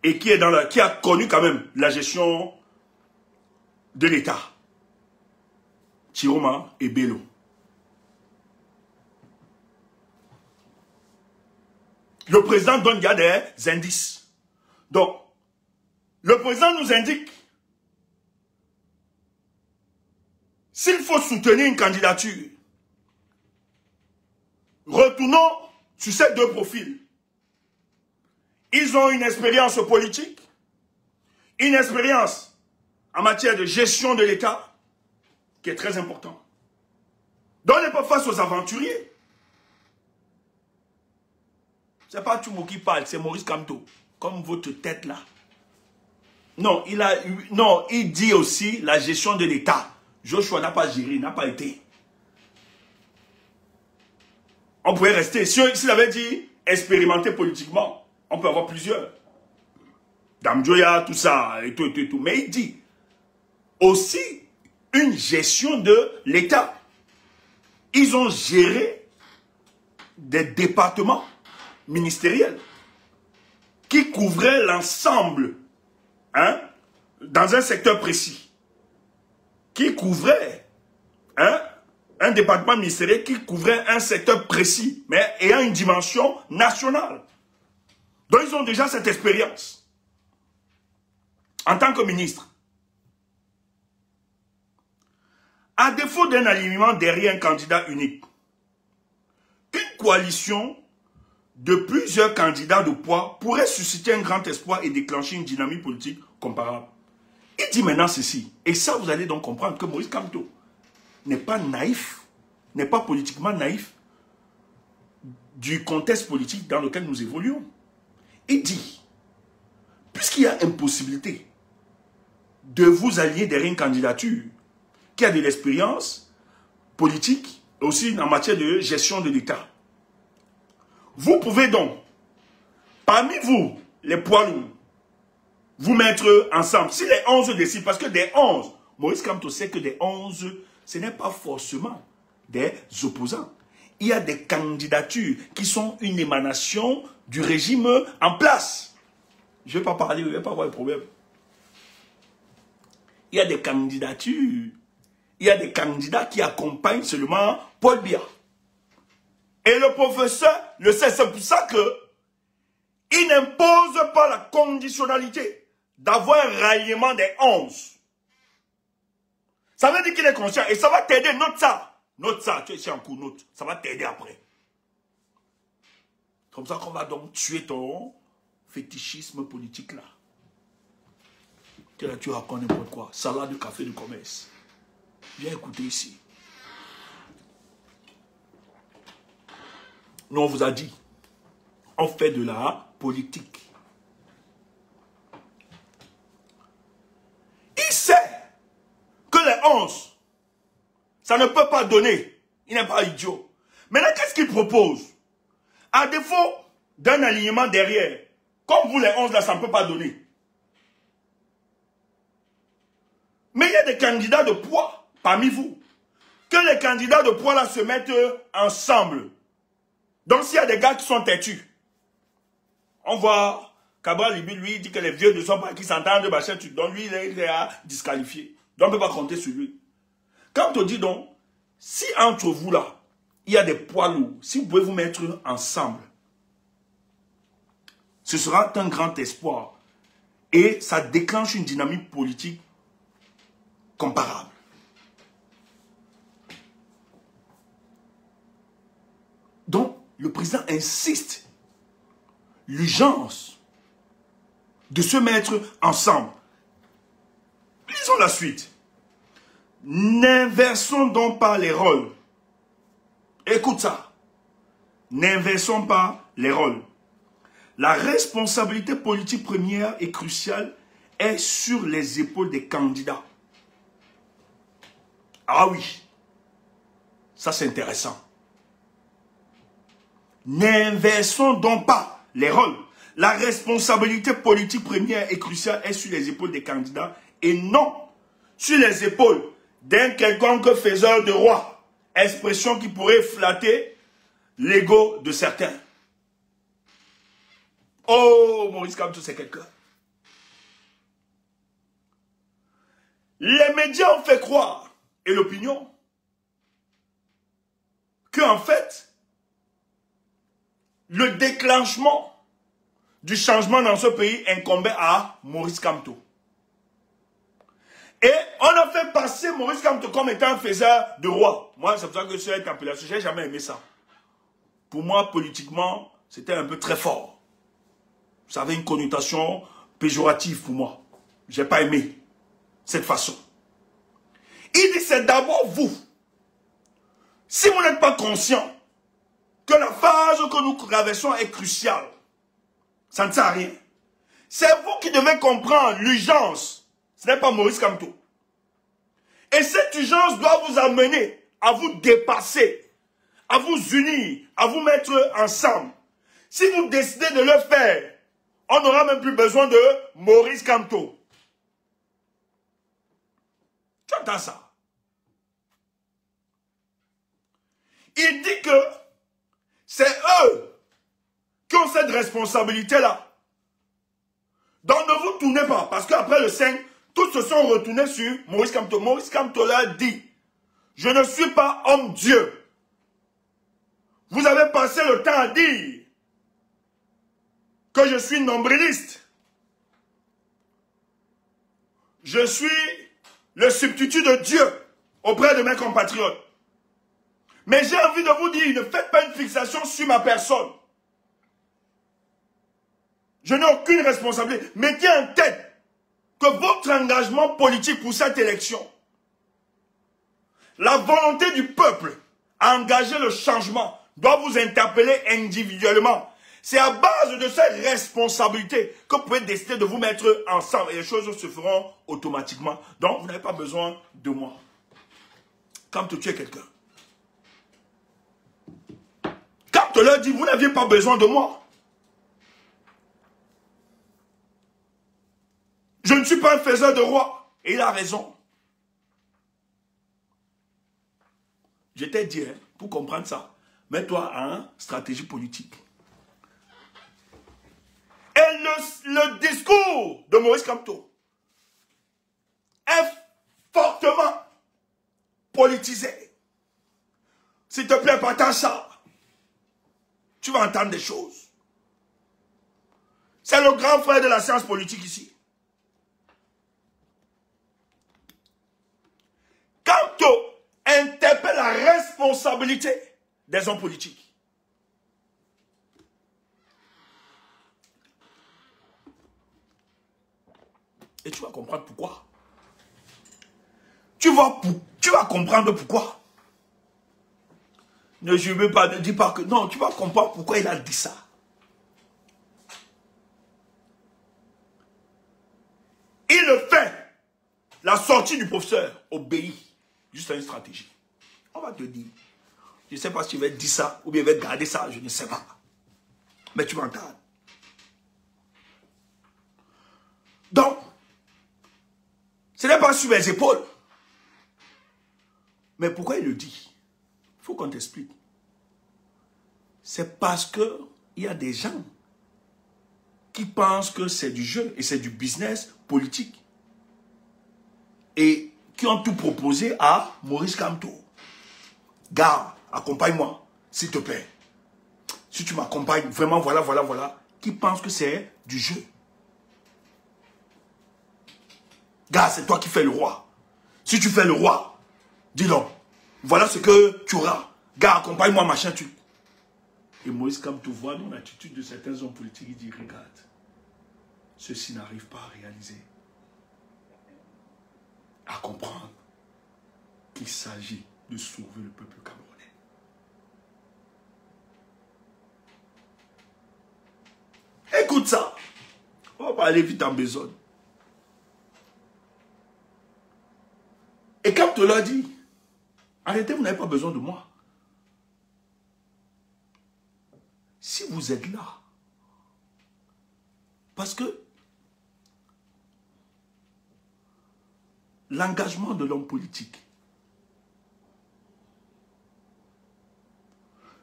et qui a connu quand même la gestion de l'État. Chiroma et Bello. Le président donne des indices. Donc, le président nous indique s'il faut soutenir une candidature. Retournons sur ces deux profils. Ils ont une expérience politique, une expérience en matière de gestion de l'État, qui est très important. Donc, on n'est pas face aux aventuriers. Ce n'est pas Tchoumo qui parle, c'est Maurice Kamto, comme votre tête là. Non, il dit aussi la gestion de l'État. Joshua n'a pas géré, n'a pas été. On pourrait rester, s'il avait dit expérimenter politiquement, on peut avoir plusieurs. Damjoya, tout ça, et tout. Mais il dit aussi une gestion de l'État. Ils ont géré des départements ministériels qui couvraient l'ensemble, hein, dans un secteur précis. Qui couvrait, hein, un département ministériel qui couvrait un secteur précis, mais ayant une dimension nationale. Donc, ils ont déjà cette expérience. En tant que ministre. À défaut d'un alignement derrière un candidat unique, une coalition de plusieurs candidats de poids pourrait susciter un grand espoir et déclencher une dynamique politique comparable. Il dit maintenant ceci. Et ça, vous allez donc comprendre que Maurice Kamto n'est pas naïf, n'est pas politiquement naïf du contexte politique dans lequel nous évoluons. Il dit, puisqu'il y a impossibilité de vous allier derrière une candidature qui a de l'expérience politique, aussi en matière de gestion de l'État, vous pouvez donc, parmi vous, les poids lourds, vous mettre ensemble. Si les 11 décident, parce que des 11, Maurice Kamto sait que des 11, ce n'est pas forcément des opposants. Il y a des candidatures qui sont une émanation du régime en place. Je ne vais pas parler, je ne vais pas avoir de problème. Il y a des candidatures, il y a des candidats qui accompagnent seulement Paul Biya. Et le professeur le sait, c'est pour ça que il n'impose pas la conditionnalité d'avoir un ralliement des 11. Ça veut dire qu'il est conscient et ça va t'aider, note ça. Note ça, tu es ici en cours, note. Ça va t'aider après. Comme ça qu'on va donc tuer ton fétichisme politique là. Tu racontes n'importe quoi. Salade de café de commerce. Viens écouter ici. Nous, on vous a dit, on fait de la politique. Il sait que les 11, ça ne peut pas donner. Il n'est pas idiot. Maintenant, qu'est-ce qu'il propose? À défaut d'un alignement derrière, comme vous les 11 là, ça ne peut pas donner. Mais il y a des candidats de poids parmi vous. Que les candidats de poids là se mettent ensemble. Donc s'il y a des gars qui sont têtus, on voit Cabral Libi, lui, il dit que les vieux ne sont pas qui s'entendent, donc lui, il est à disqualifier. Donc on ne peut pas compter sur lui. Quand on dit donc, si entre vous là, il y a des poids lourds, si vous pouvez vous mettre ensemble, ce sera un grand espoir. Et ça déclenche une dynamique politique comparable. Donc, le président insiste, l'urgence de se mettre ensemble. Lisons la suite. N'inversons donc pas les rôles. Écoute ça. N'inversons pas les rôles. La responsabilité politique première et cruciale est sur les épaules des candidats. Ah oui, ça c'est intéressant. N'inversons donc pas les rôles. La responsabilité politique première et cruciale est sur les épaules des candidats et non sur les épaules d'un quelconque faiseur de roi. Expression qui pourrait flatter l'ego de certains. Oh, Maurice Kamto, c'est quelqu'un. Les médias ont fait croire, et l'opinion, qu'en fait, le déclenchement du changement dans ce pays incombait à Maurice Kamto. Et on a fait passer Maurice Kamto comme étant un faiseur de roi. Moi, c'est pour ça que cette appellation, je n'ai jamais aimé ça. Pour moi, politiquement, c'était un peu très fort. Ça avait une connotation péjorative pour moi. Je n'ai pas aimé cette façon. Il dit, c'est d'abord vous. Si vous n'êtes pas conscient que la phase que nous traversons est cruciale, ça ne sert à rien. C'est vous qui devez comprendre l'urgence. Ce n'est pas Maurice Kamto. Et cette urgence doit vous amener à vous dépasser, à vous unir, à vous mettre ensemble. Si vous décidez de le faire, on n'aura même plus besoin de Maurice Kamto. Tu entends ça? Il dit que c'est eux qui ont cette responsabilité-là. Donc ne vous tournez pas, parce qu'après le 5, tous se sont retournés sur Maurice Kamto. Maurice Kamto l'a dit, je ne suis pas homme-dieu. Vous avez passé le temps à dire que je suis nombriliste. Je suis le substitut de Dieu auprès de mes compatriotes. Mais j'ai envie de vous dire, ne faites pas une fixation sur ma personne. Je n'ai aucune responsabilité. Mettez en tête que votre engagement politique pour cette élection, la volonté du peuple à engager le changement doit vous interpeller individuellement. C'est à base de cette responsabilité que vous pouvez décider de vous mettre ensemble et les choses se feront automatiquement. Donc, vous n'avez pas besoin de moi. Quand tu es quelqu'un. Quand tu leur dis, vous n'aviez pas besoin de moi. Je ne suis pas un faiseur de roi. Et il a raison. Je t'ai dit, hein, pour comprendre ça, mets-toi en stratégie politique. Et le discours de Maurice Kamto est fortement politisé. S'il te plaît, partage ça. Tu vas entendre des choses. C'est le grand frère de la science politique ici. Kamto interpelle la responsabilité des hommes politiques. Et tu vas comprendre pourquoi. Tu vas comprendre pourquoi. Ne veux pas, ne dis pas que... Non, tu vas comprendre pourquoi il a dit ça. Il le fait. La sortie du professeur obéit juste à une stratégie. On va te dire. Je ne sais pas si tu vas dire ça ou bien il va garder ça, je ne sais pas. Mais tu m'entends. Donc, ce n'est pas sur mes épaules. Mais pourquoi il le dit? Il faut qu'on t'explique. C'est parce qu'il y a des gens qui pensent que c'est du jeu et c'est du business politique. Et qui ont tout proposé à Maurice Kamto. Gars, accompagne-moi, s'il te plaît. Si tu m'accompagnes, vraiment, voilà. Qui pensent que c'est du jeu. Gars, c'est toi qui fais le roi. Si tu fais le roi, dis-le. Voilà ce que tu auras. Gars, accompagne-moi, machin, tu. Et Maurice Kamto voit dans l'attitude de certains hommes politiques, il dit, regarde, ceci n'arrive pas à réaliser. À comprendre qu'il s'agit de sauver le peuple camerounais. Écoute ça. On va aller vite en besogne. Et quand tu l'as dit, arrêtez, vous n'avez pas besoin de moi. Si vous êtes là, parce que l'engagement de l'homme politique,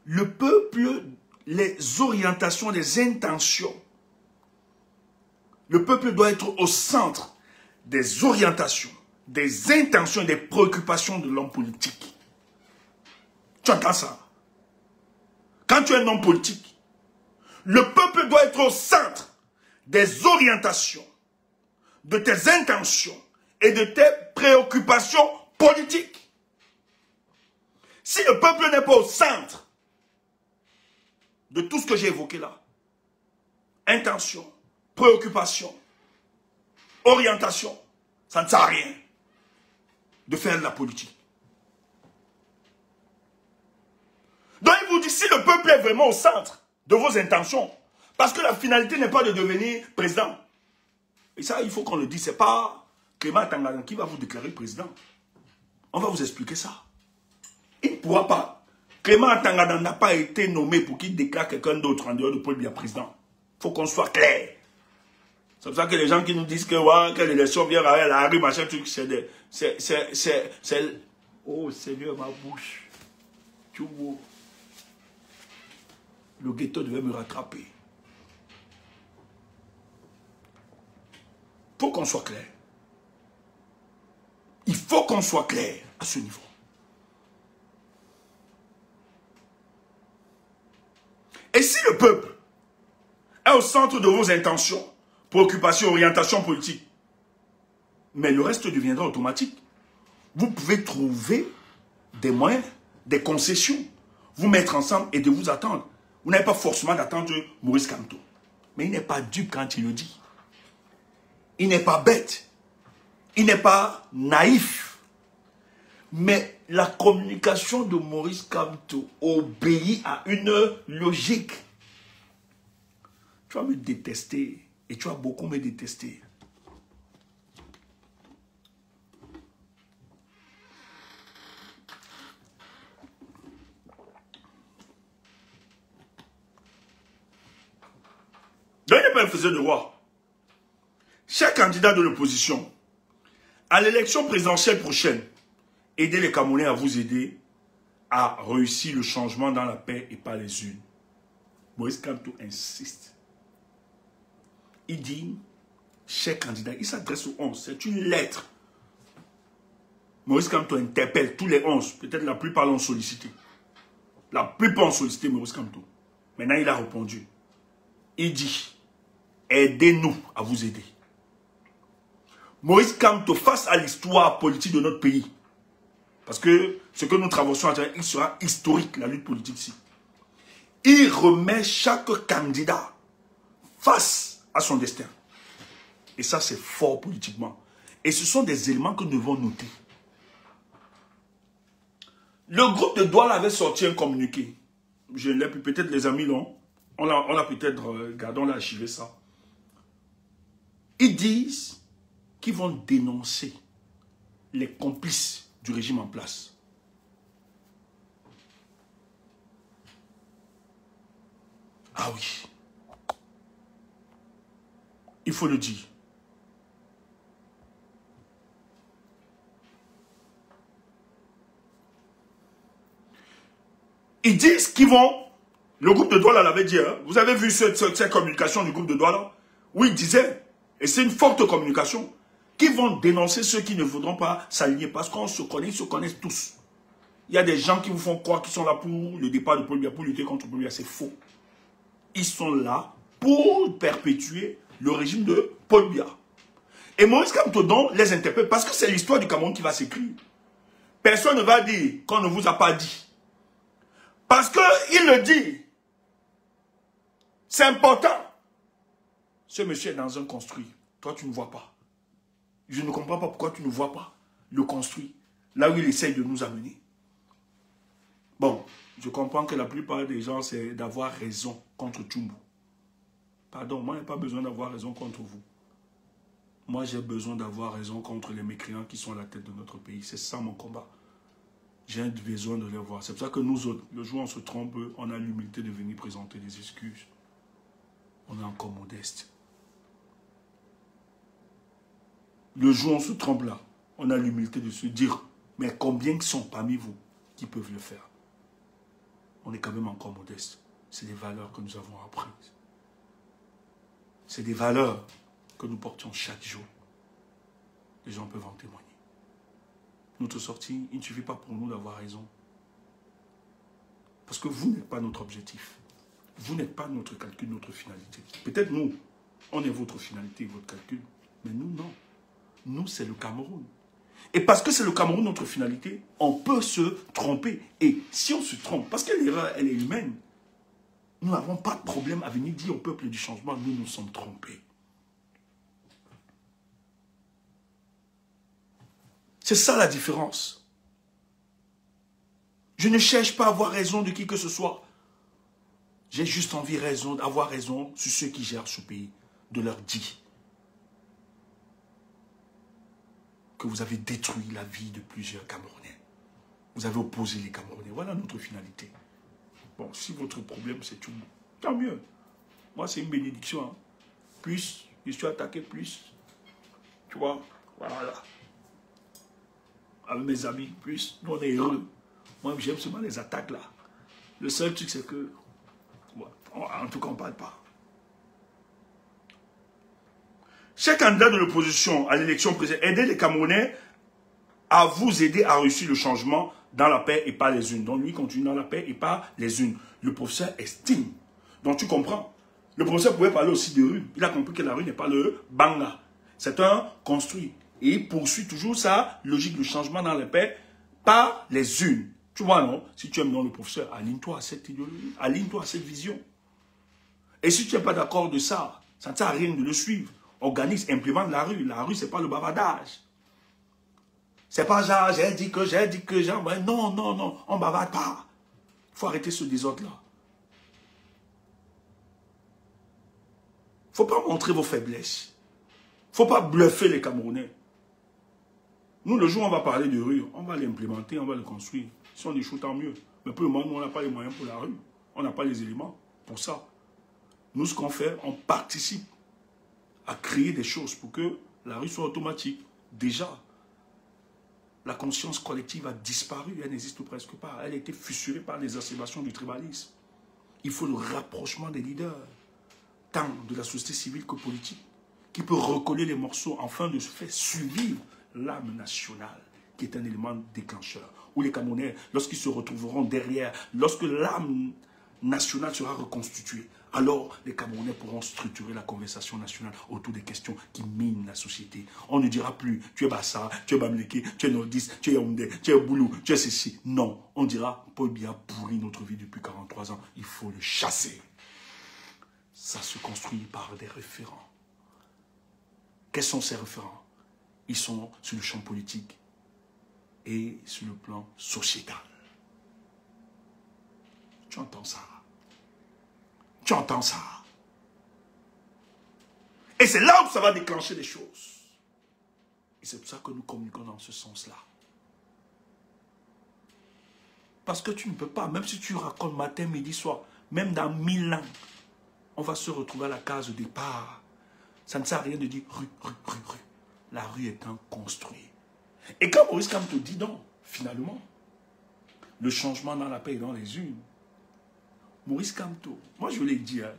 le peuple, les orientations, les intentions, le peuple doit être au centre des orientations, des intentions et des préoccupations de l'homme politique. Tu entends ça? Quand tu es un homme politique, le peuple doit être au centre des orientations, de tes intentions et de tes préoccupations politiques. Si le peuple n'est pas au centre de tout ce que j'ai évoqué là, intention, préoccupation, orientation, ça ne sert à rien de faire de la politique. Donc il vous dit, si le peuple est vraiment au centre de vos intentions, parce que la finalité n'est pas de devenir président. Et ça, il faut qu'on le dise, ce n'est pas Clément Tangadan qui va vous déclarer président. On va vous expliquer ça. Il ne pourra pas. Clément Tangadan n'a pas été nommé pour qu'il déclare quelqu'un d'autre en dehors de Paul Biya président. Il faut qu'on soit clair. C'est pour ça que les gens qui nous disent que, ouais, que l'élection vient à la rue, machin, truc, c'est... Oh Seigneur, ma bouche. Tu vois. Le ghetto devait me rattraper. Il faut qu'on soit clair. Il faut qu'on soit clair à ce niveau. Et si le peuple est au centre de vos intentions, préoccupations, orientations politiques, mais le reste deviendra automatique. Vous pouvez trouver des moyens, des concessions, vous mettre ensemble et de vous attendre. Vous n'avez pas forcément d'attendre Maurice Kamto. Mais il n'est pas dupe quand il le dit. Il n'est pas bête. Il n'est pas naïf. Mais la communication de Maurice Kamto obéit à une logique. Tu vas me détester et tu vas beaucoup me détester. Daniel Père faisait de roi. Chaque candidat de l'opposition, à l'élection présidentielle prochaine, aidez les Camerounais à vous aider à réussir le changement dans la paix et pas les unes. Maurice Kamto insiste. Il dit, cher candidat, il s'adresse aux 11, c'est une lettre. Maurice Kamto interpelle tous les 11, peut-être la plupart l'ont sollicité. La plupart ont sollicité Maurice Kamto. Maintenant, il a répondu. Il dit, aidez-nous à vous aider. Maurice Kamto, face à l'histoire politique de notre pays, parce que ce que nous traversons, il sera historique, la lutte politique ici. Il remet chaque candidat face à son destin. Et ça, c'est fort politiquement. Et ce sont des éléments que nous devons noter. Le groupe de Douala avait sorti un communiqué. Je l'ai pu, peut-être les amis l'ont. On l'a peut-être, gardons, on a archivé ça. Ils disent qu'ils vont dénoncer les complices du régime en place. Ah oui. Il faut le dire. Ils disent qu'ils vont... Le groupe de Douala l'avait dit, hein, vous avez vu cette communication du groupe de Douala? Oui, il disait, et c'est une forte communication, qu'ils vont dénoncer ceux qui ne voudront pas s'aligner parce qu'on se connaît, ils se connaissent tous. Il y a des gens qui vous font croire qu'ils sont là pour le départ de Paul Biya, pour lutter contre Paul Biya, c'est faux. Ils sont là pour perpétuer le régime de Paul Biya. Et Maurice Kamto les interpelle parce que c'est l'histoire du Cameroun qui va s'écrire. Personne ne va dire qu'on ne vous a pas dit. Parce qu'il le dit. C'est important. Ce monsieur est dans un construit. Toi, tu ne vois pas. Je ne comprends pas pourquoi tu ne vois pas le construit. Là où il essaye de nous amener. Bon, je comprends que la plupart des gens, c'est d'avoir raison contre Tchumbu. Pardon, moi, je n'ai pas besoin d'avoir raison contre vous. Moi, j'ai besoin d'avoir raison contre les mécréants qui sont à la tête de notre pays. C'est ça mon combat. J'ai besoin de les voir. C'est pour ça que nous autres, le jour où on se trompe, on a l'humilité de venir présenter des excuses. On est encore modeste. Le jour où on se trompe là, on a l'humilité de se dire, mais combien sont parmi vous qui peuvent le faire? On est quand même encore modeste. C'est des valeurs que nous avons apprises. C'est des valeurs que nous portions chaque jour. Les gens peuvent en témoigner. Notre sortie, il ne suffit pas pour nous d'avoir raison. Parce que vous n'êtes pas notre objectif. Vous n'êtes pas notre calcul, notre finalité. Peut-être nous, on est votre finalité, votre calcul. Mais nous, non. Nous, c'est le Cameroun. Et parce que c'est le Cameroun, notre finalité, on peut se tromper. Et si on se trompe, parce que l'erreur, elle est humaine, nous n'avons pas de problème à venir dire au peuple du changement, nous nous sommes trompés. C'est ça la différence. Je ne cherche pas à avoir raison de qui que ce soit. J'ai juste envie d'avoir raison sur ceux qui gèrent ce pays, de leur dire que vous avez détruit la vie de plusieurs Camerounais. Vous avez opposé les Camerounais. Voilà notre finalité. Bon, si votre problème c'est tout, tant mieux. Moi, c'est une bénédiction. Hein. Plus je suis attaqué, plus. Tu vois, voilà. Avec mes amis, plus. Nous, on est heureux. Moi, j'aime seulement les attaques là. Le seul truc, c'est que... En tout cas, on ne parle pas. Chaque candidat de l'opposition à l'élection présidentielle, aidez les Camerounais à vous aider à réussir le changement dans la paix et pas les unes. Donc lui continue dans la paix et pas les unes. Le professeur estime. Donc tu comprends. Le professeur pouvait parler aussi de rue. Il a compris que la rue n'est pas le banga. C'est un construit. Et il poursuit toujours sa logique de changement dans la paix, pas les unes. Tu vois, non? Si tu aimes non le professeur, aligne-toi à cette idéologie, aligne-toi à cette vision. Et si tu n'es pas d'accord de ça, ça ne sert à rien de le suivre. Organise, implémente la rue. La rue, ce n'est pas le bavardage. C'est pas genre, j'ai dit que, genre, ouais, non, non, non, on ne bavarde pas. Il faut arrêter ce désordre-là. Il ne faut pas montrer vos faiblesses. Il ne faut pas bluffer les Camerounais. Nous, le jour où on va parler de rue, on va l'implémenter, on va le construire. Si on échoue, tant mieux. Mais pour le moment, nous, on n'a pas les moyens pour la rue. On n'a pas les éléments pour ça. Nous, ce qu'on fait, on participe à créer des choses pour que la rue soit automatique. Déjà, la conscience collective a disparu, elle n'existe presque pas. Elle a été fissurée par les exacerbations du tribalisme. Il faut le rapprochement des leaders, tant de la société civile que politique, qui peut recoller les morceaux afin de se faire survivre l'âme nationale, qui est un élément déclencheur. Où les Camerounais, lorsqu'ils se retrouveront derrière, lorsque l'âme nationale sera reconstituée, alors les Camerounais pourront structurer la conversation nationale autour des questions qui minent la société. On ne dira plus, tu es Bassa, tu es Bamleke, tu es Nordiste, tu es Yaoundé, tu es Boulou, tu es ceci. Non, on dira, Paul Biya a pourri notre vie depuis 43 ans, il faut le chasser. Ça se construit par des référents. Quels sont ces référents? Ils sont sur le champ politique et sur le plan sociétal. Tu entends ça? Tu entends ça? Et c'est là où ça va déclencher les choses. Et c'est pour ça que nous communiquons dans ce sens-là. Parce que tu ne peux pas, même si tu racontes matin, midi, soir, même dans 1000 ans, on va se retrouver à la case de départ. Ça ne sert à rien de dire rue, rue, rue, rue. La rue étant construite. Et quand Maurice Kamto dit non, finalement, le changement dans la paix et dans les unes, Maurice Kamto, moi je l'ai dit, hein,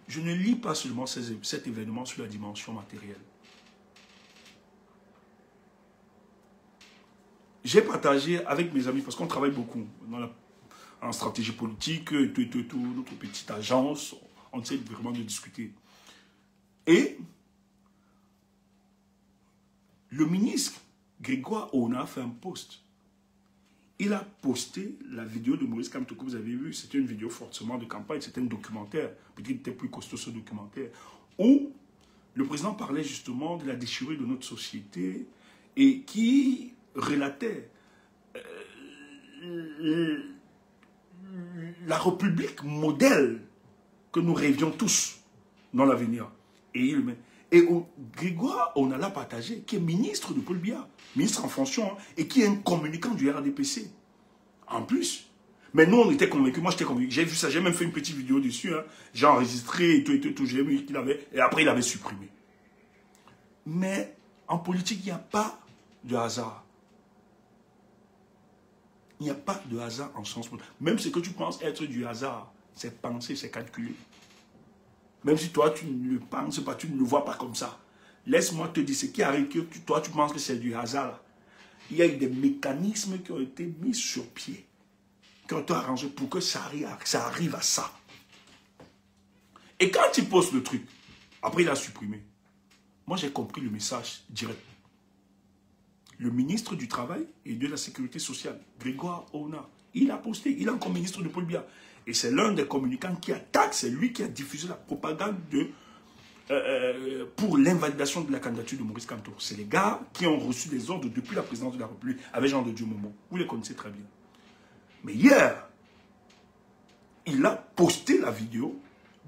je ne lis pas seulement cet événement sur la dimension matérielle. J'ai partagé avec mes amis, parce qu'on travaille beaucoup en stratégie politique, tout, notre petite agence, on essaie vraiment de discuter. Et le ministre Grégoire Ona a fait un post. Il a posté la vidéo de Maurice Kamto que vous avez vue. C'était une vidéo forcément de campagne, c'était un documentaire. Peut-être qu'il était plus costaud ce documentaire. Où le président parlait justement de la déchirure de notre société et qui relatait la République modèle que nous rêvions tous dans l'avenir. Et Grégoire, on a là partagé, qui est ministre de Paul Biya, ministre en fonction, hein, et qui est un communicant du RDPC. En plus. Mais nous, on était convaincus. Moi, j'étais convaincu. J'ai vu ça. J'ai même fait une petite vidéo dessus. Hein. J'ai enregistré et tout. J'ai vu qu'il avait. Et après, il avait supprimé. Mais en politique, il n'y a pas de hasard. Il n'y a pas de hasard en sens. Même ce que tu penses être du hasard, c'est pensé, c'est calculé. Même si toi, tu ne le penses pas, tu ne le vois pas comme ça. Laisse-moi te dire ce qui arrive, que toi, tu penses que c'est du hasard. Là. Il y a eu des mécanismes qui ont été mis sur pied, qui ont été arrangés pour que ça arrive à ça. Et quand il poste le truc, après il a supprimé. Moi, j'ai compris le message direct. Le ministre du Travail et de la Sécurité sociale, Grégoire Ona, il a posté, il est encore ministre de Paul Biya. Et c'est l'un des communicants qui attaque, c'est lui qui a diffusé la propagande pour l'invalidation de la candidature de Maurice Kamto. C'est les gars qui ont reçu des ordres depuis la présidence de la République avec Jean de Dieu Momo. Vous les connaissez très bien. Mais hier, il a posté la vidéo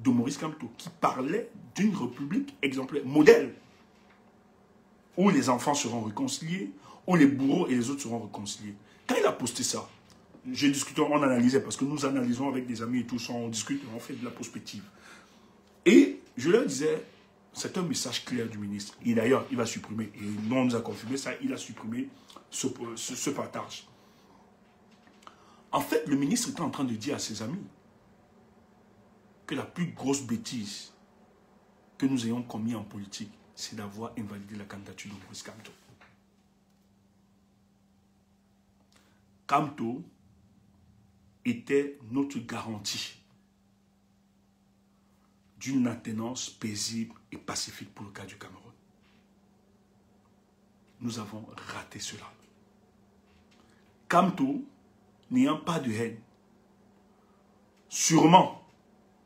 de Maurice Kamto qui parlait d'une république exemplaire, modèle, où les enfants seront réconciliés, où les bourreaux et les autres seront réconciliés. Quand il a posté ça, j'ai discuté, on analysait, parce que nous analysons avec des amis et tout ça, on discute, on fait de la prospective. Et je leur disais, c'est un message clair du ministre. Et d'ailleurs, il va supprimer, et nous on nous a confirmé ça, il a supprimé ce partage. En fait, le ministre était en train de dire à ses amis que la plus grosse bêtise que nous ayons commis en politique, c'est d'avoir invalidé la candidature de Maurice Kamto. Kamto était notre garantie d'une attenance paisible et pacifique pour le cas du Cameroun. Nous avons raté cela. Kamto, n'ayant pas de haine, sûrement,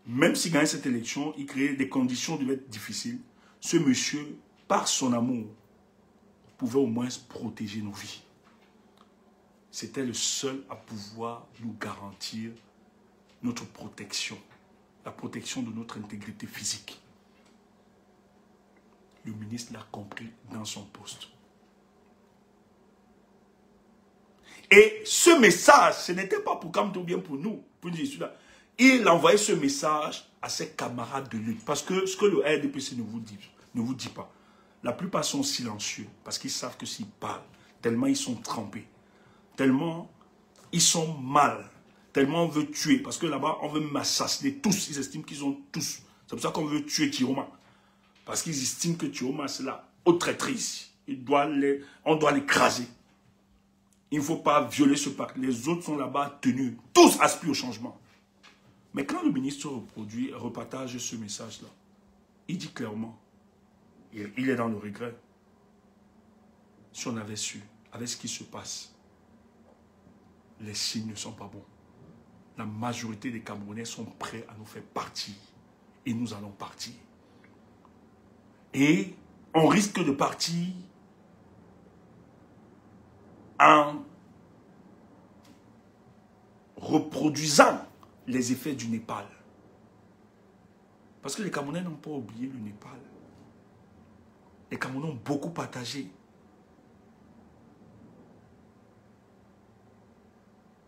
même s'il gagnait cette élection, il créait des conditions de être difficiles, ce monsieur, par son amour, pouvait au moins protéger nos vies. c'était le seul à pouvoir nous garantir notre protection, la protection de notre intégrité physique. Le ministre l'a compris dans son poste. Et ce message, ce n'était pas pour Kamto ou bien pour nous. Il envoyait ce message à ses camarades de lutte. Parce que ce que le RDPC ne vous dit pas. La plupart sont silencieux parce qu'ils savent que s'ils parlent, tellement ils sont trempés, tellement ils sont mal, tellement on veut tuer. Parce que là-bas, on veut m'assassiner tous. Ils estiment qu'ils ont tous. C'est pour ça qu'on veut tuer Tiroma. Parce qu'ils estiment que Tiroma, c'est la haute traîtrise. On doit l'écraser. Il ne faut pas violer ce pacte. Les autres sont là-bas tenus. Tous aspirent au changement. Mais quand le ministre repartage ce message-là, il dit clairement, il est dans le regret. Si on avait su, avec ce qui se passe, les signes ne sont pas bons. La majorité des Camerounais sont prêts à nous faire partir. Et nous allons partir. Et on risque de partir en reproduisant les effets du Népal. Parce que les Camerounais n'ont pas oublié le Népal. Les Camerounais ont beaucoup partagé.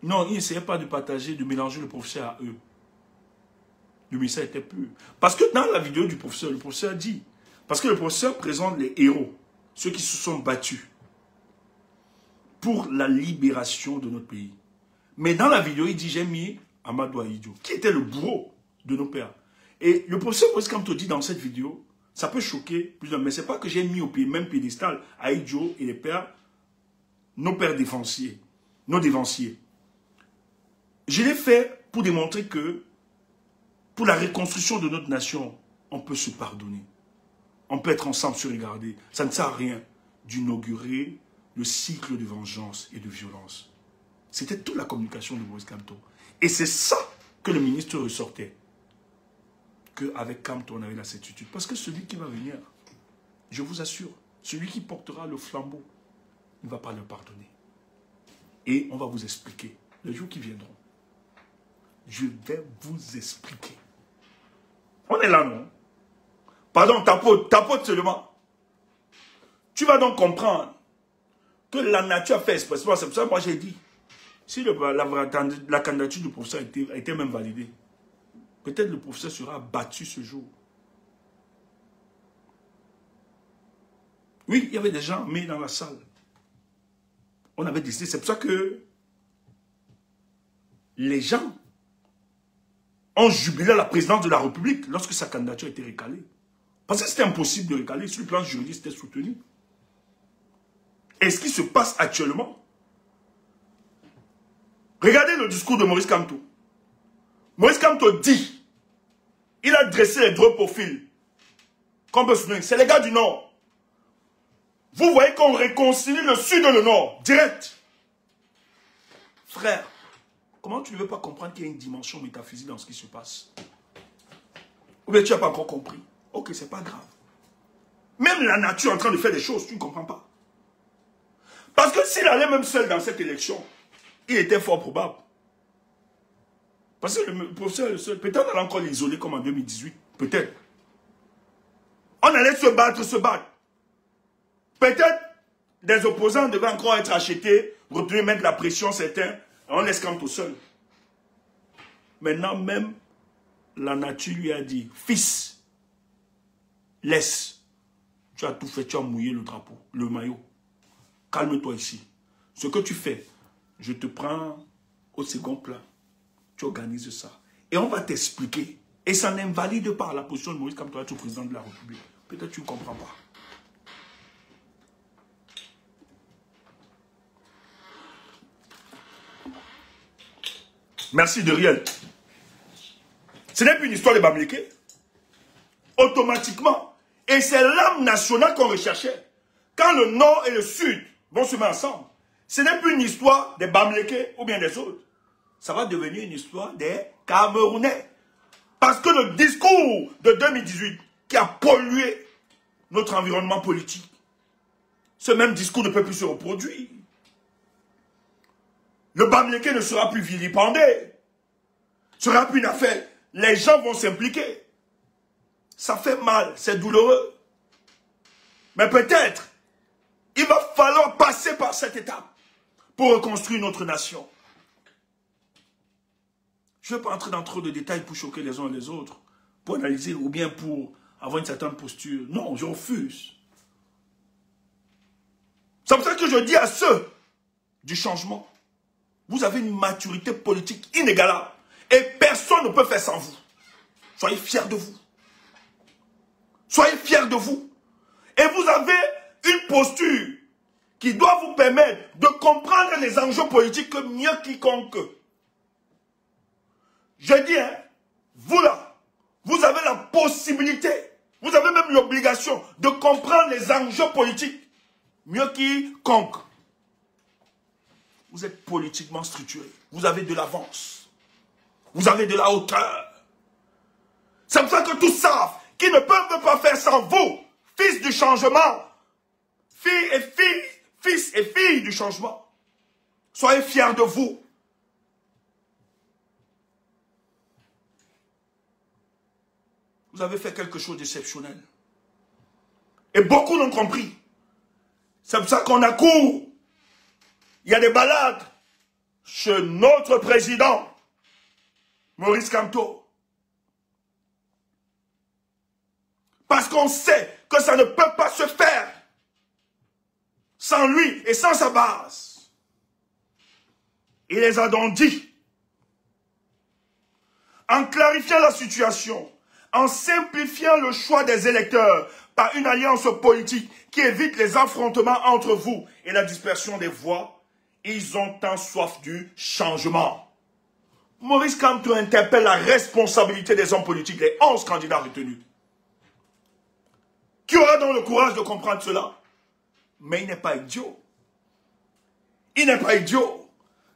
Non, ils n'essayaient pas de partager, de mélanger le professeur à eux. Le message était pur. Parce que dans la vidéo du professeur, le professeur dit, parce que le professeur présente les héros, ceux qui se sont battus pour la libération de notre pays. Mais dans la vidéo, il dit, j'ai mis Amadou Ahidjo, qui était le bourreau de nos pères. Et le professeur Maurice Kamto dit dans cette vidéo, ça peut choquer plusieurs, mais ce n'est pas que j'ai mis au même piédestal Ahidjo et les pères, nos pères défensiers, nos dévanciers. Je l'ai fait pour démontrer que pour la reconstruction de notre nation, on peut se pardonner. On peut être ensemble se regarder. Ça ne sert à rien d'inaugurer le cycle de vengeance et de violence. C'était toute la communication de Maurice Kamto. Et c'est ça que le ministre ressortait. Qu'avec Kamto, on avait la certitude. Parce que celui qui va venir, je vous assure, celui qui portera le flambeau, il ne va pas le pardonner. Et on va vous expliquer, les jours qui viendront, je vais vous expliquer. On est là, non? Pardon, tapote seulement. Tu vas donc comprendre que la nature a fait expressément. C'est pour ça que moi j'ai dit, si la candidature du professeur a été même validée, peut-être le professeur sera battu ce jour. Oui, il y avait des gens mis dans la salle. On avait décidé, c'est pour ça que les gens ont jubilé à la présidence de la République lorsque sa candidature a été recalée. Parce que c'était impossible de recaler. Sur le plan juridique, c'était soutenu. Et ce qui se passe actuellement, regardez le discours de Maurice Kamto. Maurice Kamto dit, il a dressé les deux profils. Qu'on peut soutenir, c'est les gars du Nord. Vous voyez qu'on réconcilie le Sud et le Nord, direct. Frère, comment tu ne veux pas comprendre qu'il y a une dimension métaphysique dans ce qui se passe? Ou bien tu n'as pas encore compris? Ok, c'est pas grave. Même la nature est en train de faire des choses, tu ne comprends pas. Parce que s'il allait même seul dans cette élection, il était fort probable. Parce que le professeur est le seul. Peut-être on allait encore l'isoler comme en 2018. Peut-être. On allait se battre. Peut-être des opposants devaient encore être achetés, retourner mettre la pression, certains. On laisse Kamto seul. Maintenant même, la nature lui a dit, fils, laisse. Tu as tout fait, tu as mouillé le drapeau, le maillot. Calme-toi ici. Ce que tu fais, je te prends au second plan. Tu organises ça. Et on va t'expliquer. Et ça n'invalide pas la position de Maurice Kamto, tu es président de la République. Peut-être tu ne comprends pas. Merci de rien. Ce n'est plus une histoire de Bamileke. Automatiquement. Et c'est l'âme nationale qu'on recherchait. Quand le Nord et le Sud vont se mettre ensemble, ce n'est plus une histoire des Bamileke ou bien des autres. Ça va devenir une histoire des Camerounais. Parce que le discours de 2018 qui a pollué notre environnement politique, ce même discours ne peut plus se reproduire. Le Bamileke ne sera plus vilipendé. Ce sera plus une affaire. Les gens vont s'impliquer. Ça fait mal, c'est douloureux. Mais peut-être, il va falloir passer par cette étape pour reconstruire notre nation. Je ne vais pas entrer dans trop de détails pour choquer les uns et les autres, pour analyser ou bien pour avoir une certaine posture. Non, je refuse. C'est pour ça que je dis à ceux du changement, vous avez une maturité politique inégalable et personne ne peut faire sans vous. Soyez fiers de vous. Soyez fiers de vous. Et vous avez une posture qui doit vous permettre de comprendre les enjeux politiques mieux quiconque. Je dis, hein, vous là, vous avez la possibilité, vous avez même l'obligation de comprendre les enjeux politiques mieux quiconque. Vous êtes politiquement structuré. Vous avez de l'avance. Vous avez de la hauteur. C'est pour ça que tous savent qu'ils ne peuvent pas faire sans vous, fils du changement. Fils et filles du changement. Soyez fiers de vous. Vous avez fait quelque chose d'exceptionnel. Et beaucoup l'ont compris. C'est pour ça qu'on accourt. Il y a des balades chez notre président, Maurice Kamto. Parce qu'on sait que ça ne peut pas se faire sans lui et sans sa base. Il les a donc dit, en clarifiant la situation, en simplifiant le choix des électeurs par une alliance politique qui évite les affrontements entre vous et la dispersion des voix, ils ont tant soif du changement. Maurice Kamto interpelle la responsabilité des hommes politiques, les 11 candidats retenus. Qui aura donc le courage de comprendre cela? Mais il n'est pas idiot. Il n'est pas idiot.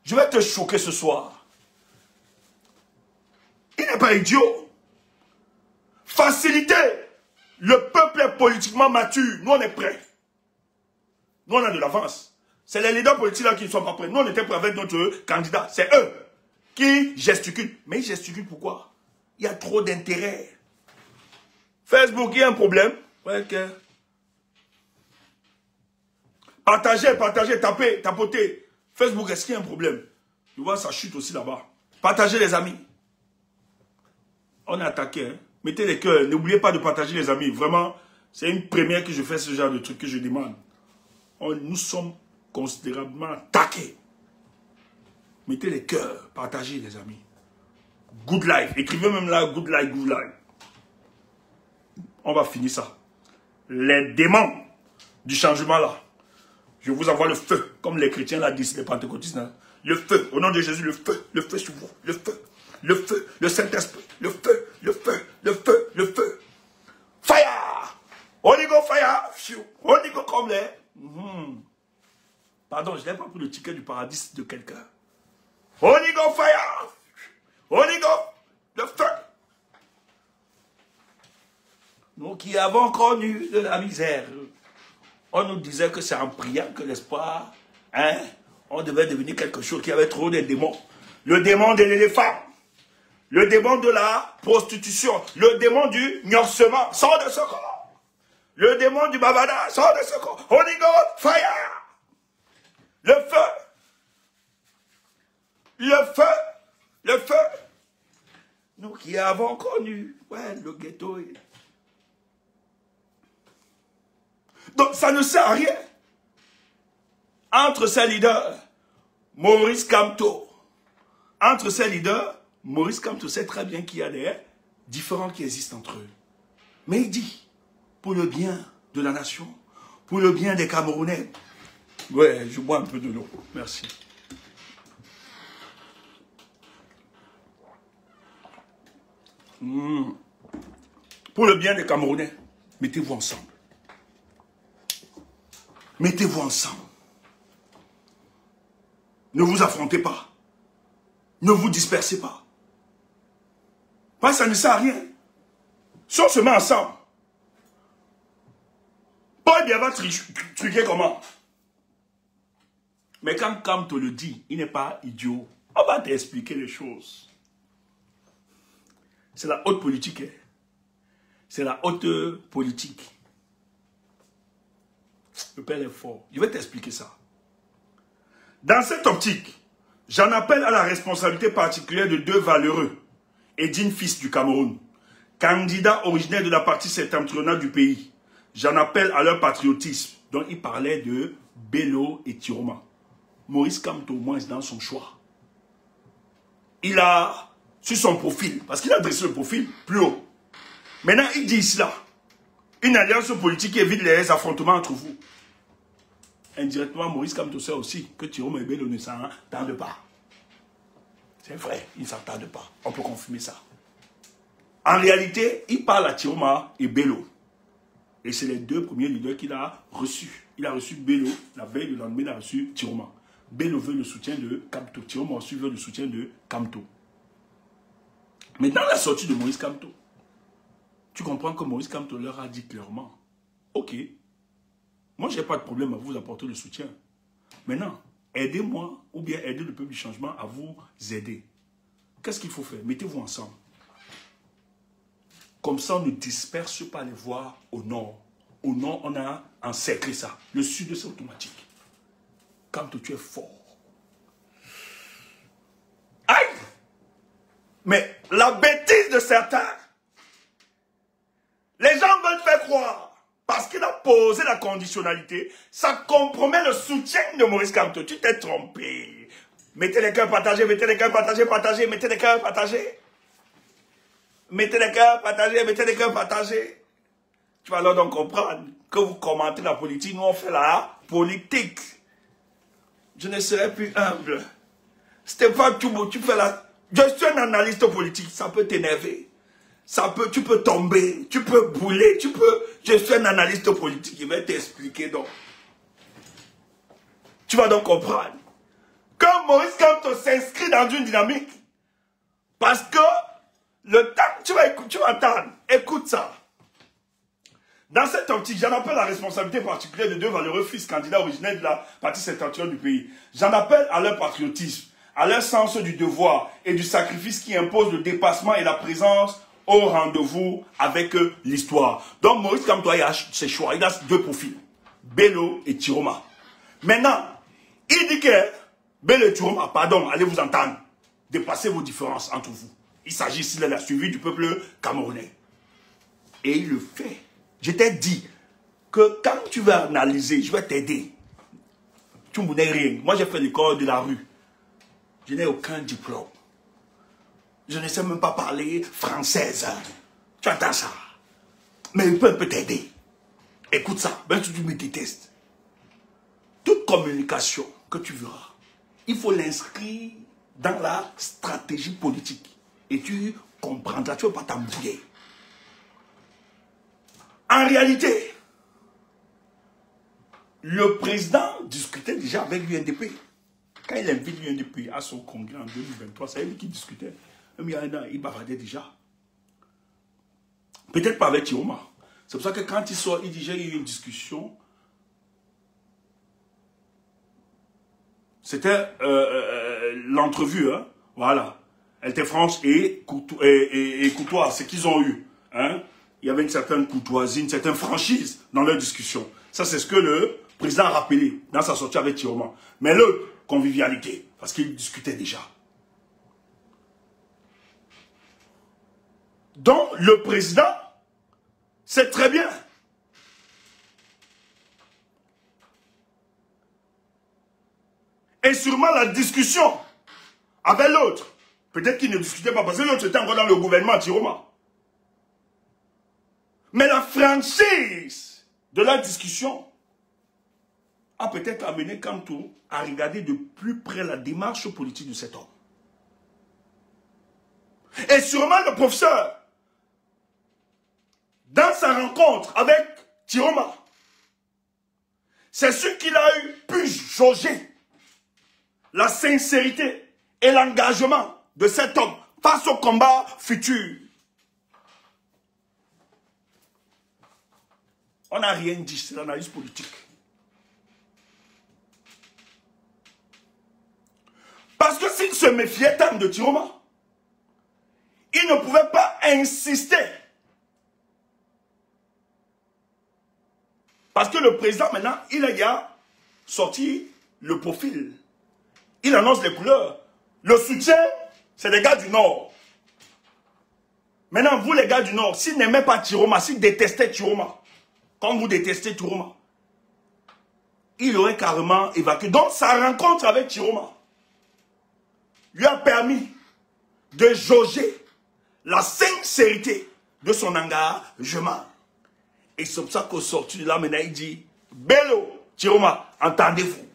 Je vais te choquer ce soir. Il n'est pas idiot. Faciliter. Le peuple est politiquement mature. Nous, on est prêts. Nous, on a de l'avance. C'est les leaders politiques là qui ne sont pas prêts. Nous, on était prêts avec notre candidat. C'est eux qui gesticulent. Mais ils gesticulent pourquoi? Il y a trop d'intérêt. Facebook, il y a un problème. Ouais, ok. Partagez, tapez, tapotez. Facebook, est-ce qu'il y a un problème? Tu vois, ça chute aussi là-bas. Partagez les amis. On est attaqué. Hein? Mettez les cœurs. N'oubliez pas de partager les amis. Vraiment, c'est une première que je fais ce genre de truc que je demande. Nous sommes considérablement attaqués. Mettez les cœurs. Partagez les amis. Good life. Écrivez même là, good life, good life. On va finir ça. Les démons du changement là. Je vous envoie le feu, comme les chrétiens l'ont dit, les pentecôtistes. Hein. Le feu, au nom de Jésus, le feu sur vous, le feu, le Saint-Esprit, le feu, le feu, le feu, le feu. Fire! Holy Ghost fire! Holy Ghost comme les... Pardon, je n'ai pas pris le ticket du paradis de quelqu'un. Holy Ghost fire! Holy Ghost, le feu! Nous qui avons connu de la misère, on nous disait que c'est en priant que l'espoir, hein, on devait devenir quelque chose qui avait trop de démons. Le démon de l'éléphant, le démon de la prostitution, le démon du gnorsement, sort de ce corps. Le démon du bavada, sort de ce corps. Holy Ghost, fire! Le feu! Le feu! Le feu! Nous qui avons connu, ouais, le ghetto. Donc, ça ne sert à rien. Entre ces leaders, Maurice Kamto. Entre ces leaders, Maurice Kamto sait très bien qu'il y a des différends qui existent entre eux. Mais il dit, pour le bien de la nation, pour le bien des Camerounais. Ouais, je bois un peu de l'eau. Merci. Pour le bien des Camerounais, mettez-vous ensemble. Mettez-vous ensemble. Ne vous affrontez pas. Ne vous dispersez pas. Parce que ça ne sert à rien. Si on se met ensemble, Paul Biya va truquer comment? Mais quand Kamto le dit, il n'est pas idiot. On va t'expliquer les choses. C'est la haute politique. Hein? C'est la haute politique. Le père est fort. Je vais t'expliquer ça. Dans cette optique, j'en appelle à la responsabilité particulière de deux valeureux et dignes fils du Cameroun, candidats originaires de la partie septentrionale du pays. J'en appelle à leur patriotisme, dont il parlait de Bello et Tiroma. Maurice Kamto, au moins, dans son choix. Il a, sur son profil, parce qu'il a dressé le profil plus haut. Maintenant, il dit cela. Une alliance politique qui évite les affrontements entre vous. Indirectement, Maurice Kamto sait aussi que Tiroma et Bello ne s'entendent pas. C'est vrai, ils ne s'entendent pas. On peut confirmer ça. En réalité, il parle à Tiroma et Bello. Et c'est les deux premiers leaders qu'il a reçus. Il a reçu Bello, la veille, le lendemain, il a reçu Tiroma. Bello veut le soutien de Kamto. Tiroma aussi veut le soutien de Kamto. Mais dans la sortie de Maurice Kamto, tu comprends que Maurice Kamto leur a dit clairement, ok, moi je n'ai pas de problème à vous apporter le soutien. Maintenant, aidez-moi ou bien aidez le peuple du changement à vous aider. Qu'est-ce qu'il faut faire? Mettez-vous ensemble. Comme ça, on ne disperse pas les voix au nord. Au nord, on a encerclé ça. Le sud, c'est automatique. Quand tu es fort. Aïe! Mais la bêtise de certains, les gens veulent faire croire, parce qu'il a posé la conditionnalité, ça compromet le soutien de Maurice Kamto. Tu t'es trompé. Mettez les cœurs partagés, mettez les cœurs partagés, partagés, mettez les cœurs partagés. Mettez les cœurs partagés, mettez les cœurs partagés. Tu vas alors donc comprendre que vous commentez la politique, nous on fait la politique. Je ne serai plus humble. Stéphane Toubo, tu fais la... Je suis un analyste politique, ça peut t'énerver. Tu peux tomber, tu peux bouler, Je suis un analyste politique, je vais t'expliquer donc. Tu vas donc comprendre. Que Maurice Kamto s'inscrit dans une dynamique. Parce que le temps, tu vas entendre, écoute ça. Dans cette optique, j'en appelle la responsabilité particulière de deux valeureux fils candidats originaires de la partie septentrionale du pays. J'en appelle à leur patriotisme, à leur sens du devoir et du sacrifice qui impose le dépassement et la présence au rendez-vous avec l'histoire. Donc Maurice Kamto a ses choix, il a deux profils, Bello et Tiroma. Maintenant, il dit que Bello et Tiroma, pardon, allez vous entendre, dépassez vos différences entre vous. Il s'agit ici de la survie du peuple camerounais. Et il le fait. Je t'ai dit que quand tu vas analyser, je vais t'aider. Tu ne me connais rien. Moi, j'ai fait l'école de la rue. Je n'ai aucun diplôme. Je ne sais même pas parler française. Tu entends ça? Mais il peut t'aider. Écoute ça, même si tu me détestes. Toute communication que tu verras, il faut l'inscrire dans la stratégie politique. Et tu comprendras, tu ne veux pas t'embrouiller. En réalité, le président discutait déjà avec l'UNDP. Quand il invite l'UNDP à son congrès en 2023, c'est lui qui discutait. Il bavardait déjà. Peut-être pas avec Tiroma. C'est pour ça que quand il sort, il dit j'ai eu une discussion. C'était l'entrevue, hein? Voilà. Elle était franche et courtoise, c'est qu'ils ont eu. Hein? Il y avait une certaine courtoisie, une certaine franchise dans leur discussion. Ça, c'est ce que le président a rappelé dans sa sortie avec Tiroma. Mais l'autre, convivialité, parce qu'ils discutaient déjà. Donc, le président, c'est très bien. Et sûrement la discussion avec l'autre. Peut-être qu'il ne discutait pas, parce que l'autre était encore dans le gouvernement Tiroma. Mais la franchise de la discussion a peut-être amené Kamto à regarder de plus près la démarche politique de cet homme. Et sûrement le professeur, dans sa rencontre avec Tiroma, c'est ce qu'il a pu jauger la sincérité et l'engagement de cet homme face au combat futur. On n'a rien dit, c'est l'analyse politique. se méfiaient tant de Tiroma. Ils ne pouvaient pas insister. Parce que le président, maintenant, il a sorti le profil. Il annonce les couleurs. Le soutien, c'est les gars du Nord. Maintenant, vous, les gars du Nord, s'ils n'aimaient pas Tiroma, s'ils détestaient Tiroma, comme vous détestez Tiroma, il aurait carrément évacué. Donc, sa rencontre avec Tiroma lui a permis de jauger la sincérité de son engagement. Et c'est pour ça qu'au sorti de là, maintenant, il dit, Bello, Tiroma, entendez-vous.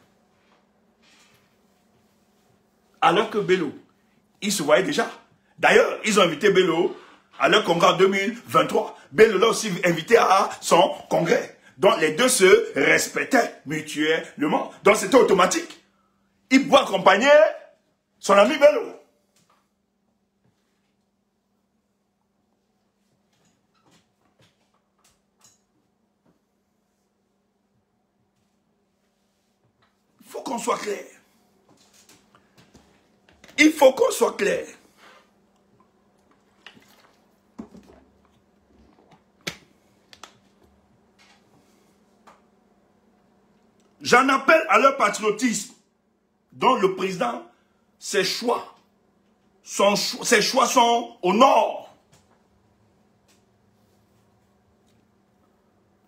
Alors que Bello, il se voyait déjà. D'ailleurs, ils ont invité Bello à leur congrès en 2023. Bello l'a aussi invité à son congrès. Donc les deux se respectaient mutuellement. Donc c'était automatique. Il pouvait accompagner son ami Bello. Il faut qu'on soit clair. Il faut qu'on soit clair. J'en appelle à leur patriotisme, dont le président, ses choix sont au nord.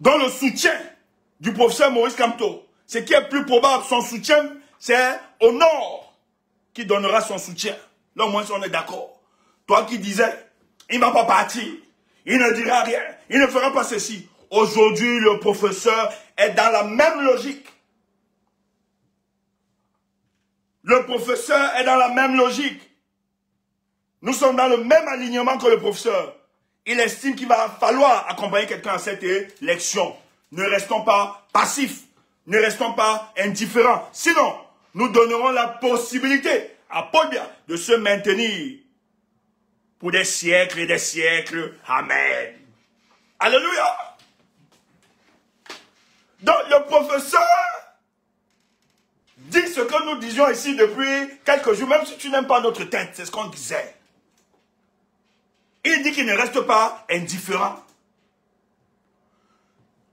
Dans le soutien du professeur Maurice Kamto, ce qui est plus probable, son soutien, c'est au nord qui donnera son soutien. Là, au moins, on est d'accord. Toi qui disais, il ne va pas partir, il ne dira rien, il ne fera pas ceci. Aujourd'hui, le professeur est dans la même logique. Le professeur est dans la même logique. Nous sommes dans le même alignement que le professeur. Il estime qu'il va falloir accompagner quelqu'un à cette élection. Ne restons pas passifs. Ne restons pas indifférents. Sinon, nous donnerons la possibilité à Paul Biya de se maintenir pour des siècles et des siècles. Amen. Alléluia. Donc le professeur dit ce que nous disions ici depuis quelques jours, même si tu n'aimes pas notre tête, c'est ce qu'on disait. Il dit qu'il ne reste pas indifférent.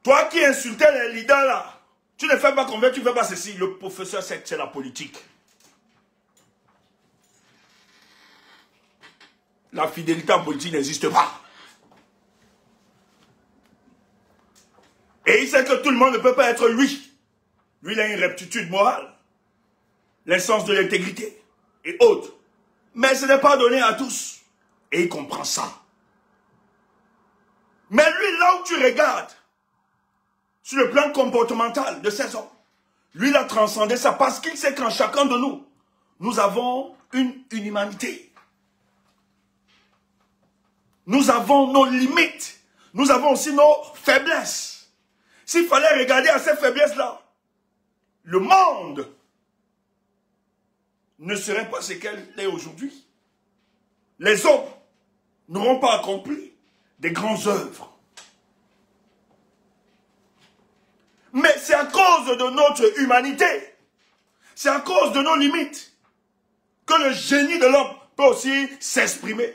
Toi qui insultais les leaders là, tu ne fais pas combien, tu ne fais pas ceci. Le professeur sait que c'est la politique. La fidélité en politique n'existe pas. Et il sait que tout le monde ne peut pas être lui. Lui, il a une rectitude morale. L'essence de l'intégrité et autres. Mais ce n'est pas donné à tous. Et il comprend ça. Mais lui, là où tu regardes, sur le plan comportemental de ces hommes, lui, il a transcendé ça parce qu'il sait qu'en chacun de nous, nous avons une humanité. Nous avons nos limites. Nous avons aussi nos faiblesses. S'il fallait regarder à ces faiblesses-là, le monde ne serait pas ce qu'elle est aujourd'hui. Les hommes n'auront pas accompli des grandes œuvres. Mais c'est à cause de notre humanité, c'est à cause de nos limites, que le génie de l'homme peut aussi s'exprimer.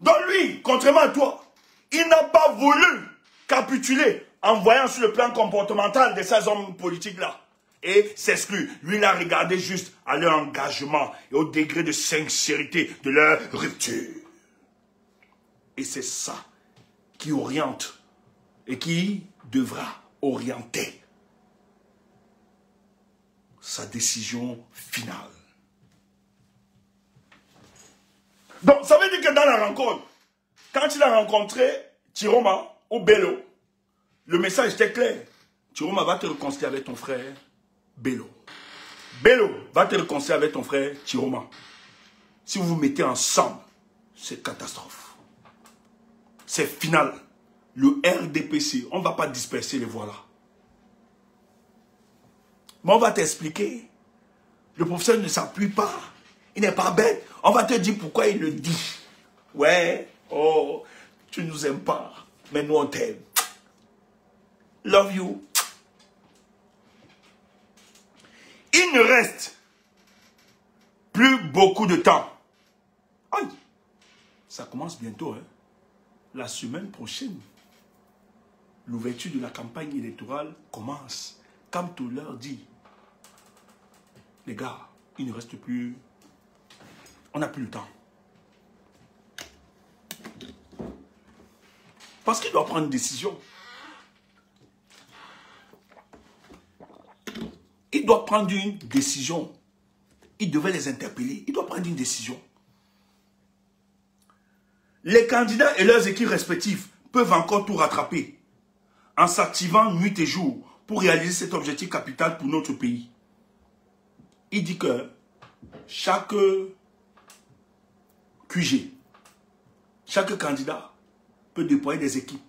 Donc lui, contrairement à toi, il n'a pas voulu capituler en voyant sur le plan comportemental de ces hommes politiques-là. Et s'exclut. Lui, il a regardé juste à leur engagement et au degré de sincérité de leur rupture. Et c'est ça qui oriente et qui devra orienter sa décision finale. Donc, ça veut dire que dans la rencontre, quand il a rencontré Tiroma ou Bello, le message était clair. Tiroma va te réconcilier avec ton frère Bello. Bello va te réconcilier avec ton frère Tiroma. Si vous vous mettez ensemble, c'est catastrophe. C'est final. Le RDPC, on ne va pas disperser les voix là. Mais on va t'expliquer. Le professeur ne s'appuie pas. Il n'est pas bête. On va te dire pourquoi il le dit. Ouais, oh, tu ne nous aimes pas, mais nous on t'aime. Love you. Il ne reste plus beaucoup de temps. Aïe, ça commence bientôt, hein. La semaine prochaine, l'ouverture de la campagne électorale commence. Comme tout leur dit, les gars, il ne reste plus... On n'a plus le temps. Parce qu'il doit prendre une décision. Il doit prendre une décision. Il devait les interpeller. Il doit prendre une décision. Les candidats et leurs équipes respectives peuvent encore tout rattraper en s'activant nuit et jour pour réaliser cet objectif capital pour notre pays. Il dit que chaque QG, chaque candidat peut déployer des équipes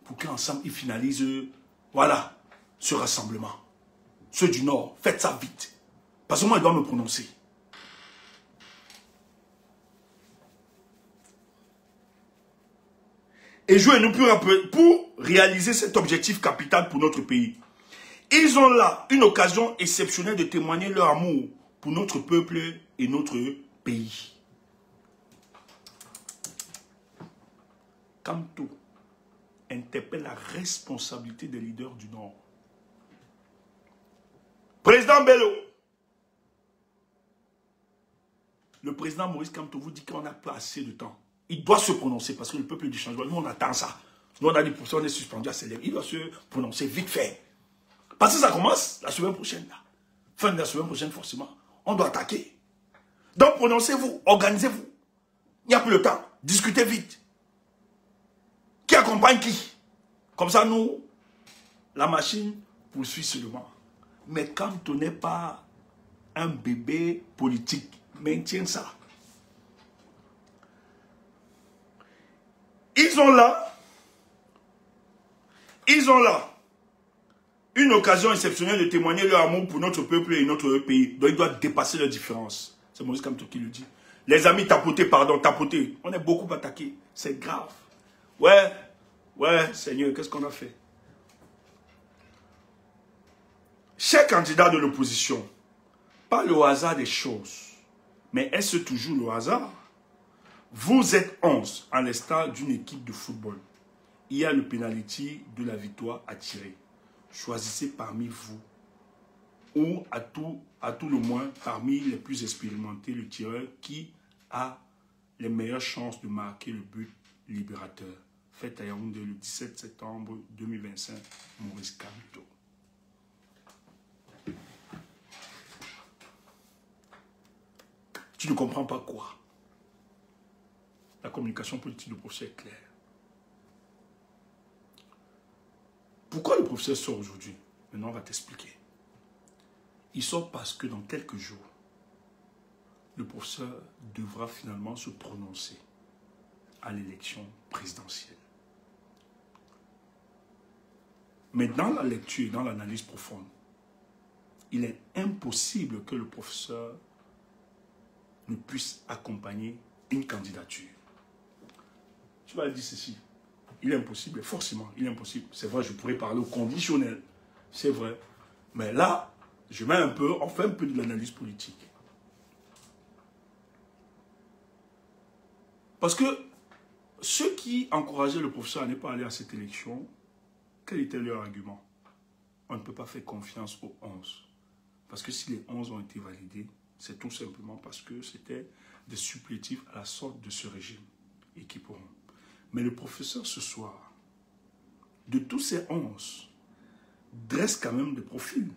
pour qu'ensemble ils finalisent, voilà, ce rassemblement. Ceux du Nord, faites ça vite. Parce que moi, je dois me prononcer. Et jouez-nous pour réaliser cet objectif capital pour notre pays. Ils ont là une occasion exceptionnelle de témoigner leur amour pour notre peuple et notre pays. Kamto interpelle la responsabilité des leaders du Nord. Président Bello, le président Maurice Kamto vous dit qu'on n'a pas assez de temps. Il doit se prononcer parce que le peuple du changement, nous on attend ça. Nous on a dit pour ça on est suspendu à s'élever. Il doit se prononcer vite fait. Parce que ça commence la semaine prochaine. Là. Fin de la semaine prochaine forcément. On doit attaquer. Donc prononcez-vous, organisez-vous. Il n'y a plus le temps. Discutez vite. Qui accompagne qui? Comme ça nous, la machine poursuit seulement. Mais quand on n'est pas un bébé politique, maintiens ça. Ils ont là une occasion exceptionnelle de témoigner leur amour pour notre peuple et notre pays. Donc ils doivent dépasser leurs différences. C'est Maurice Kamto qui le dit. Les amis, tapotez, pardon, tapotez. On est beaucoup attaqués. C'est grave. Ouais, Seigneur, qu'est-ce qu'on a fait? Chers candidats de l'opposition, pas le hasard des choses, mais est-ce toujours le hasard? Vous êtes 11 à l'instar d'une équipe de football. Il y a le penalty de la victoire à tirer. Choisissez parmi vous, ou à tout le moins parmi les plus expérimentés, le tireur qui a les meilleures chances de marquer le but libérateur. Faites à Yaoundé le 17 septembre 2025, Maurice Kamto. Tu ne comprends pas quoi? La communication politique du professeur est claire. Pourquoi le professeur sort aujourd'hui? Maintenant, on va t'expliquer. Il sort parce que dans quelques jours, le professeur devra finalement se prononcer à l'élection présidentielle. Mais dans la lecture et dans l'analyse profonde, il est impossible que le professeur ne puisse accompagner une candidature. Tu vas dire ceci. Il est impossible, forcément, il est impossible. C'est vrai, je pourrais parler au conditionnel. C'est vrai. Mais là, on fait un peu de l'analyse politique. Parce que ceux qui encourageaient le professeur à ne pas aller à cette élection, quel était leur argument? On ne peut pas faire confiance aux 11. Parce que si les 11 ont été validés, c'est tout simplement parce que c'était des supplétifs à la sorte de ce régime et qui pourront. Mais le professeur ce soir, de tous ces 11, dresse quand même des profils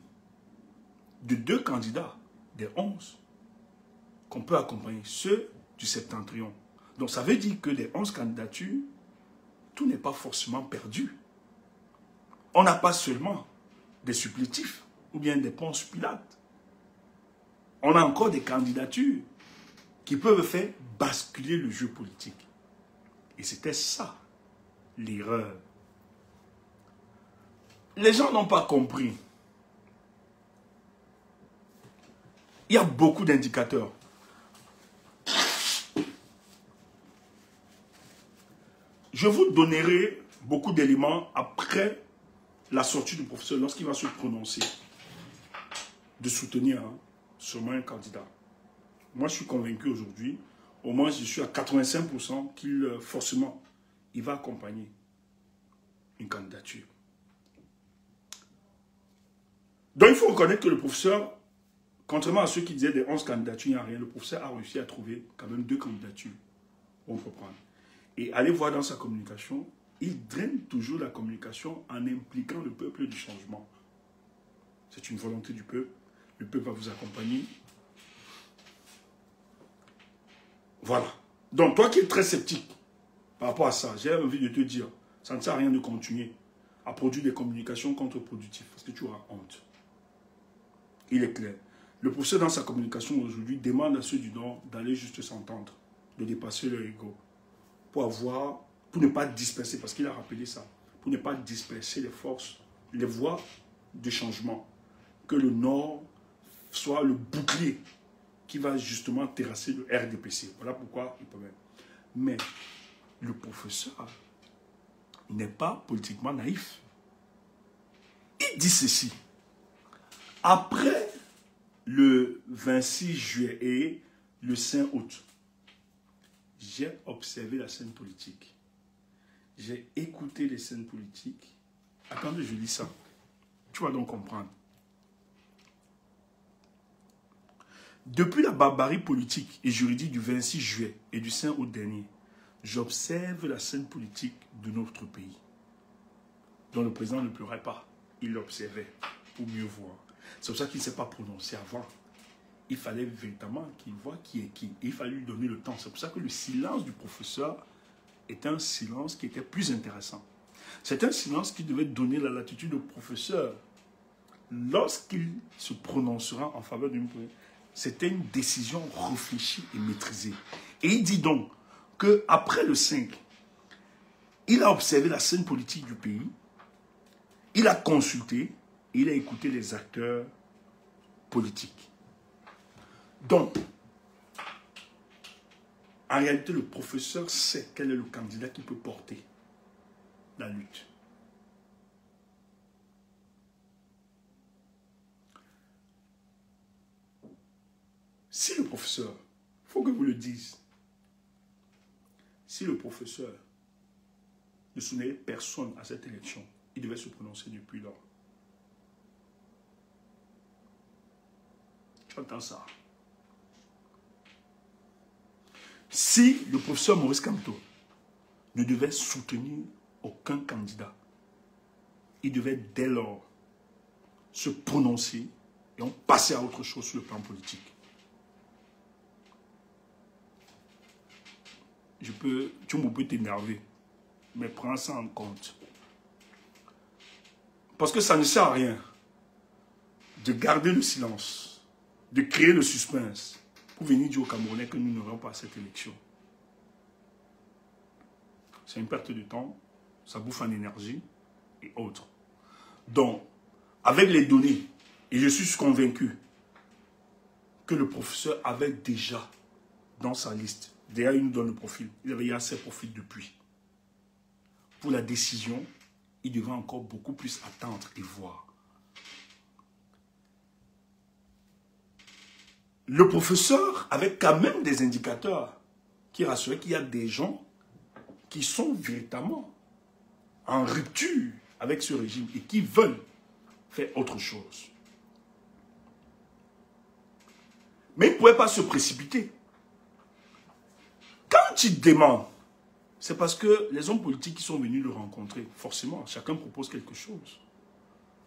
de 2 candidats, des 11, qu'on peut accompagner, ceux du septentrion. Donc ça veut dire que des 11 candidatures, tout n'est pas forcément perdu. On n'a pas seulement des supplétifs ou bien des Ponce Pilate. On a encore des candidatures qui peuvent faire basculer le jeu politique. Et c'était ça, l'erreur. Les gens n'ont pas compris. Il y a beaucoup d'indicateurs. Je vous donnerai beaucoup d'éléments après la sortie du professeur lorsqu'il va se prononcer. de soutenir seulement un candidat. Moi, je suis convaincu aujourd'hui, au moins je suis à 85% qu'il, forcément, il va accompagner une candidature. Donc, il faut reconnaître que le professeur, contrairement à ceux qui disaient des 11 candidatures, il n'y a rien, le professeur a réussi à trouver quand même 2 candidatures. On peut prendre. Et allez voir dans sa communication, il draine toujours la communication en impliquant le peuple du changement. C'est une volonté du peuple. Le peuple va vous accompagner. Voilà. Donc, toi qui es très sceptique par rapport à ça, j'ai envie de te dire, ça ne sert à rien de continuer à produire des communications contre-productives parce que tu auras honte. Il est clair. Le professeur, dans sa communication aujourd'hui, demande à ceux du Nord d'aller juste s'entendre, de dépasser leur ego, pour ne pas disperser, parce qu'il a rappelé ça, pour ne pas disperser les forces, les voies de changement. Que le Nord soit le bouclier qui va justement terrasser le RDPC. Voilà pourquoi il peut même. Mais le professeur n'est pas politiquement naïf. Il dit ceci. Après le 26 juillet et le 5 août, j'ai observé la scène politique. J'ai écouté les scènes politiques. Attendez, je lis ça. Tu vas donc comprendre. Depuis la barbarie politique et juridique du 26 juillet et du 5 août dernier, j'observe la scène politique de notre pays, dont le président ne pleurait pas. Il l'observait pour mieux voir. C'est pour ça qu'il ne s'est pas prononcé avant. Il fallait véritablement qu'il voit qui est qui. Et il fallait lui donner le temps. C'est pour ça que le silence du professeur est un silence qui était plus intéressant. C'est un silence qui devait donner la latitude au professeur lorsqu'il se prononcera en faveur d'une politique. C'était une décision réfléchie et maîtrisée. Et il dit donc qu'après le 5, il a observé la scène politique du pays, il a consulté, il a écouté les acteurs politiques. Donc, en réalité, le professeur sait quel est le candidat qui peut porter la lutte. Si le professeur, il faut que vous le disiez, si le professeur ne soutenait personne à cette élection, il devait se prononcer depuis lors. Tu entends ça? Si le professeur Maurice Kamto ne devait soutenir aucun candidat, il devait dès lors se prononcer et on passait à autre chose sur le plan politique. Tu peux t'énerver, mais prends ça en compte. Parce que ça ne sert à rien de garder le silence, de créer le suspense pour venir dire aux Camerounais que nous n'aurons pas cette élection. C'est une perte de temps, ça bouffe en énergie et autres. Donc, avec les données, et je suis convaincu que le professeur avait déjà dans sa liste, déjà il nous donne le profil, il avait assez de profil depuis. Pour la décision, il devrait encore beaucoup plus attendre et voir. Le professeur avait quand même des indicateurs qui rassuraient qu'il y a des gens qui sont véritablement en rupture avec ce régime et qui veulent faire autre chose. Mais il ne pouvait pas se précipiter. Quand il demande, c'est parce que les hommes politiques qui sont venus le rencontrer, forcément, chacun propose quelque chose.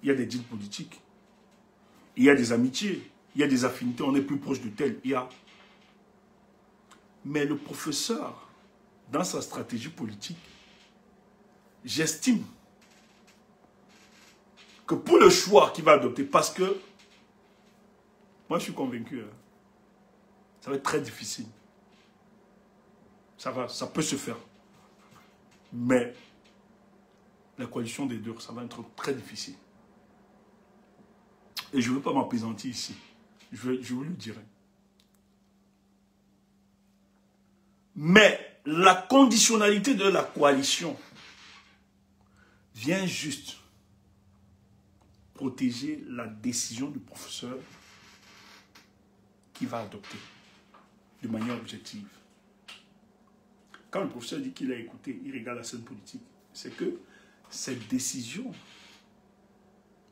Il y a des deals politiques, il y a des amitiés, il y a des affinités, on est plus proche de tel, il y a. Mais le professeur, dans sa stratégie politique, j'estime que pour le choix qu'il va adopter, parce que, moi je suis convaincu, ça va être très difficile. Ça peut se faire. Mais la coalition des deux, ça va être très difficile. Et je ne veux pas m'apaisantir ici. Je vous le dirai. Mais la conditionnalité de la coalition vient juste protéger la décision du professeur qu'il va adopter de manière objective. Quand le professeur dit qu'il a écouté, il regarde la scène politique, c'est que ces décisions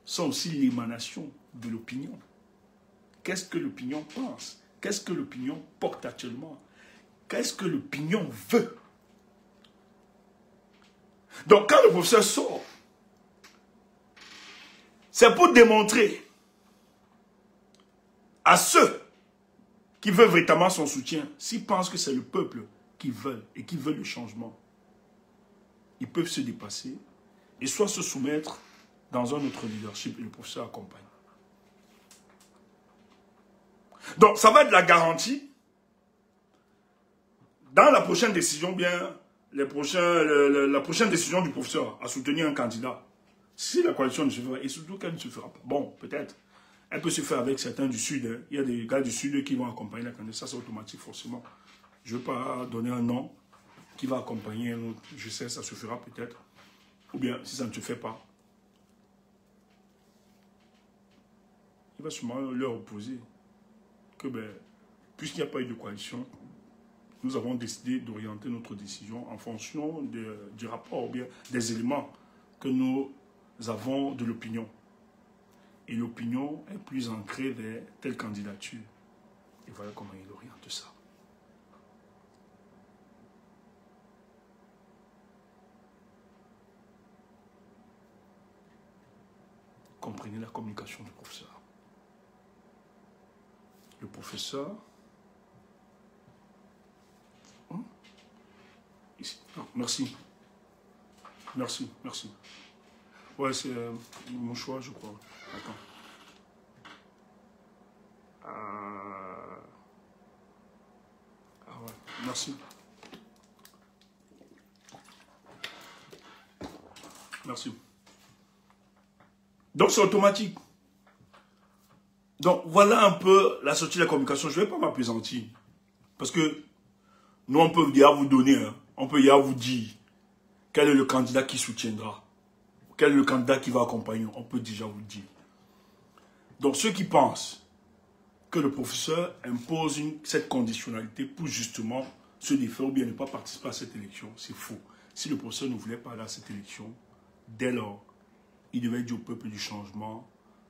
sont aussi l'émanation de l'opinion. Qu'est-ce que l'opinion pense? Qu'est-ce que l'opinion porte actuellement? Qu'est-ce que l'opinion veut? Donc quand le professeur sort, c'est pour démontrer à ceux qui veulent véritablement son soutien, s'ils pensent que c'est le peuple qui veulent et qui veulent le changement, ils peuvent se dépasser et soit se soumettre dans un autre leadership et le professeur accompagne. Donc ça va être la garantie dans la prochaine décision, bien la prochaine décision du professeur à soutenir un candidat. Si la coalition ne se fera pas, et surtout qu'elle ne se fera pas, bon, peut-être, elle peut se faire avec certains du Sud. Hein. Il y a des gars du Sud qui vont accompagner la candidate. Ça, c'est automatique, forcément. Je ne veux pas donner un nom qui va accompagner un autre. Je sais, ça se fera peut-être. Ou bien, si ça ne se fait pas, il va sûrement leur opposer que, ben, puisqu'il n'y a pas eu de coalition, nous avons décidé d'orienter notre décision en fonction du rapport ou bien des éléments que nous avons de l'opinion. Et l'opinion est plus ancrée vers telle candidature. Et voilà comment il oriente ça. Comprenez la communication du professeur. Le professeur... Ici. Non, merci. Merci, merci. Ouais, c'est mon choix, je crois. Attends. Ah ouais, merci. Merci. Donc c'est automatique. Donc voilà un peu la sortie de la communication. Je ne vais pas m'appesantir. Parce que nous, on peut déjà vous donner, hein, on peut déjà vous dire quel est le candidat qui soutiendra. Quel est le candidat qui va accompagner. On peut déjà vous dire. Donc ceux qui pensent que le professeur impose cette conditionnalité pour justement se défaire ou bien ne pas participer à cette élection, c'est faux. Si le professeur ne voulait pas aller à cette élection, dès lors, il devait dire au peuple du changement,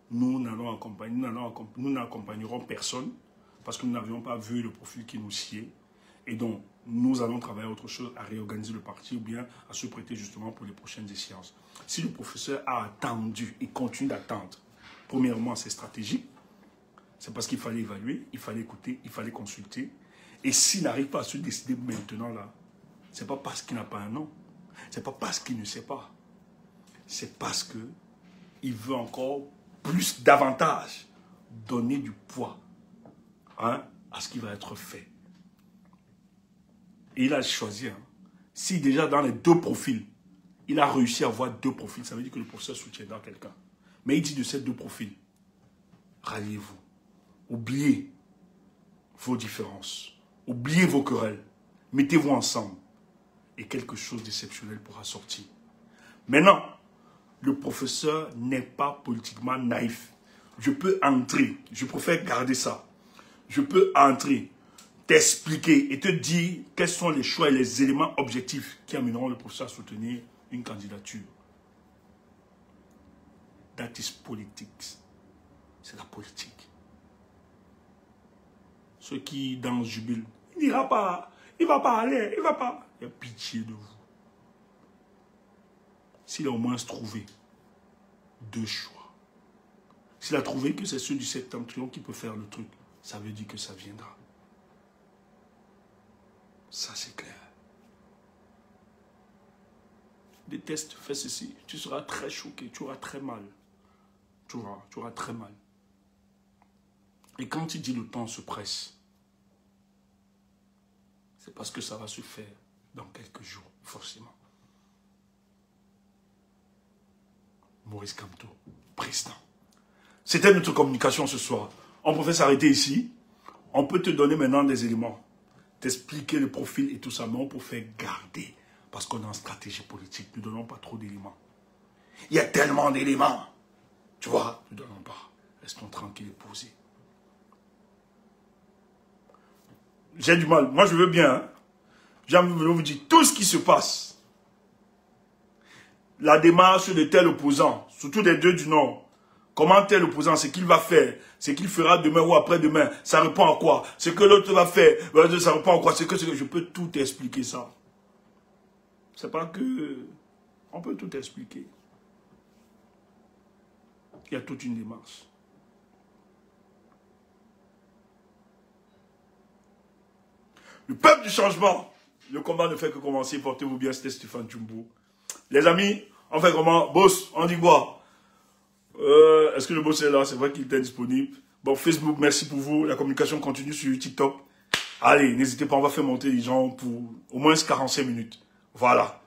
nous n'accompagnerons personne parce que nous n'avions pas vu le profil qui nous sied. Et donc, nous allons travailler à autre chose, à réorganiser le parti ou bien à se prêter justement pour les prochaines échéances. Si le professeur a attendu et continue d'attendre, premièrement, c'est stratégique. C'est parce qu'il fallait évaluer, il fallait écouter, il fallait consulter. Et s'il n'arrive pas à se décider maintenant là, ce n'est pas parce qu'il n'a pas un nom. Ce n'est pas parce qu'il ne sait pas. C'est parce qu'il veut encore plus, davantage, donner du poids, hein, à ce qui va être fait. Et il a choisi. Hein. Si déjà dans les deux profils, il a réussi à avoir deux profils, ça veut dire que le professeur soutiendra quelqu'un. Mais il dit de ces deux profils, ralliez-vous. Oubliez vos différences. Oubliez vos querelles. Mettez-vous ensemble. Et quelque chose d'exceptionnel pourra sortir. Maintenant, le professeur n'est pas politiquement naïf. Je peux entrer, je préfère garder ça. Je peux entrer, t'expliquer et te dire quels sont les choix et les éléments objectifs qui amèneront le professeur à soutenir une candidature. That is politics. C'est la politique. Ceux qui dansent jubilent, il n'ira pas, il ne va pas aller, il ne va pas. Il y a pitié de vous. S'il a au moins trouvé deux choix, s'il a trouvé que c'est ceux du septentrion qui peut faire le truc, ça veut dire que ça viendra. Ça, c'est clair. Déteste, fais ceci, tu seras très choqué, tu auras très mal. Tu auras très mal. Et quand il dit le temps se presse, c'est parce que ça va se faire dans quelques jours, forcément. Maurice Kamto, président. C'était notre communication ce soir. On pouvait s'arrêter ici. On peut te donner maintenant des éléments, t'expliquer le profil et tout ça, mais on peut faire garder, parce qu'on est en stratégie politique. Nous ne donnons pas trop d'éléments. Il y a tellement d'éléments. Tu vois, nous ne donnons pas. Restons tranquilles et posés. J'ai du mal. Moi, je veux bien. Hein. J'ai envie de vous dire tout ce qui se passe. La démarche de tel opposant, surtout des deux du Nord. Comment tel opposant, ce qu'il va faire, ce qu'il fera demain ou après-demain, ça répond à quoi? Ce que l'autre va faire, ça répond à quoi? Ce que je peux tout expliquer ça. C'est pas que... On peut tout expliquer. Il y a toute une démarche. Le peuple du changement, le combat ne fait que commencer. Portez-vous bien, c'était Stéphane Tchoumbou. Les amis, on fait comment? Boss, on dit quoi? Est-ce que le boss est là? C'est vrai qu'il était disponible. Bon, Facebook, merci pour vous. La communication continue sur TikTok. Allez, n'hésitez pas, on va faire monter les gens pour au moins 45 minutes. Voilà.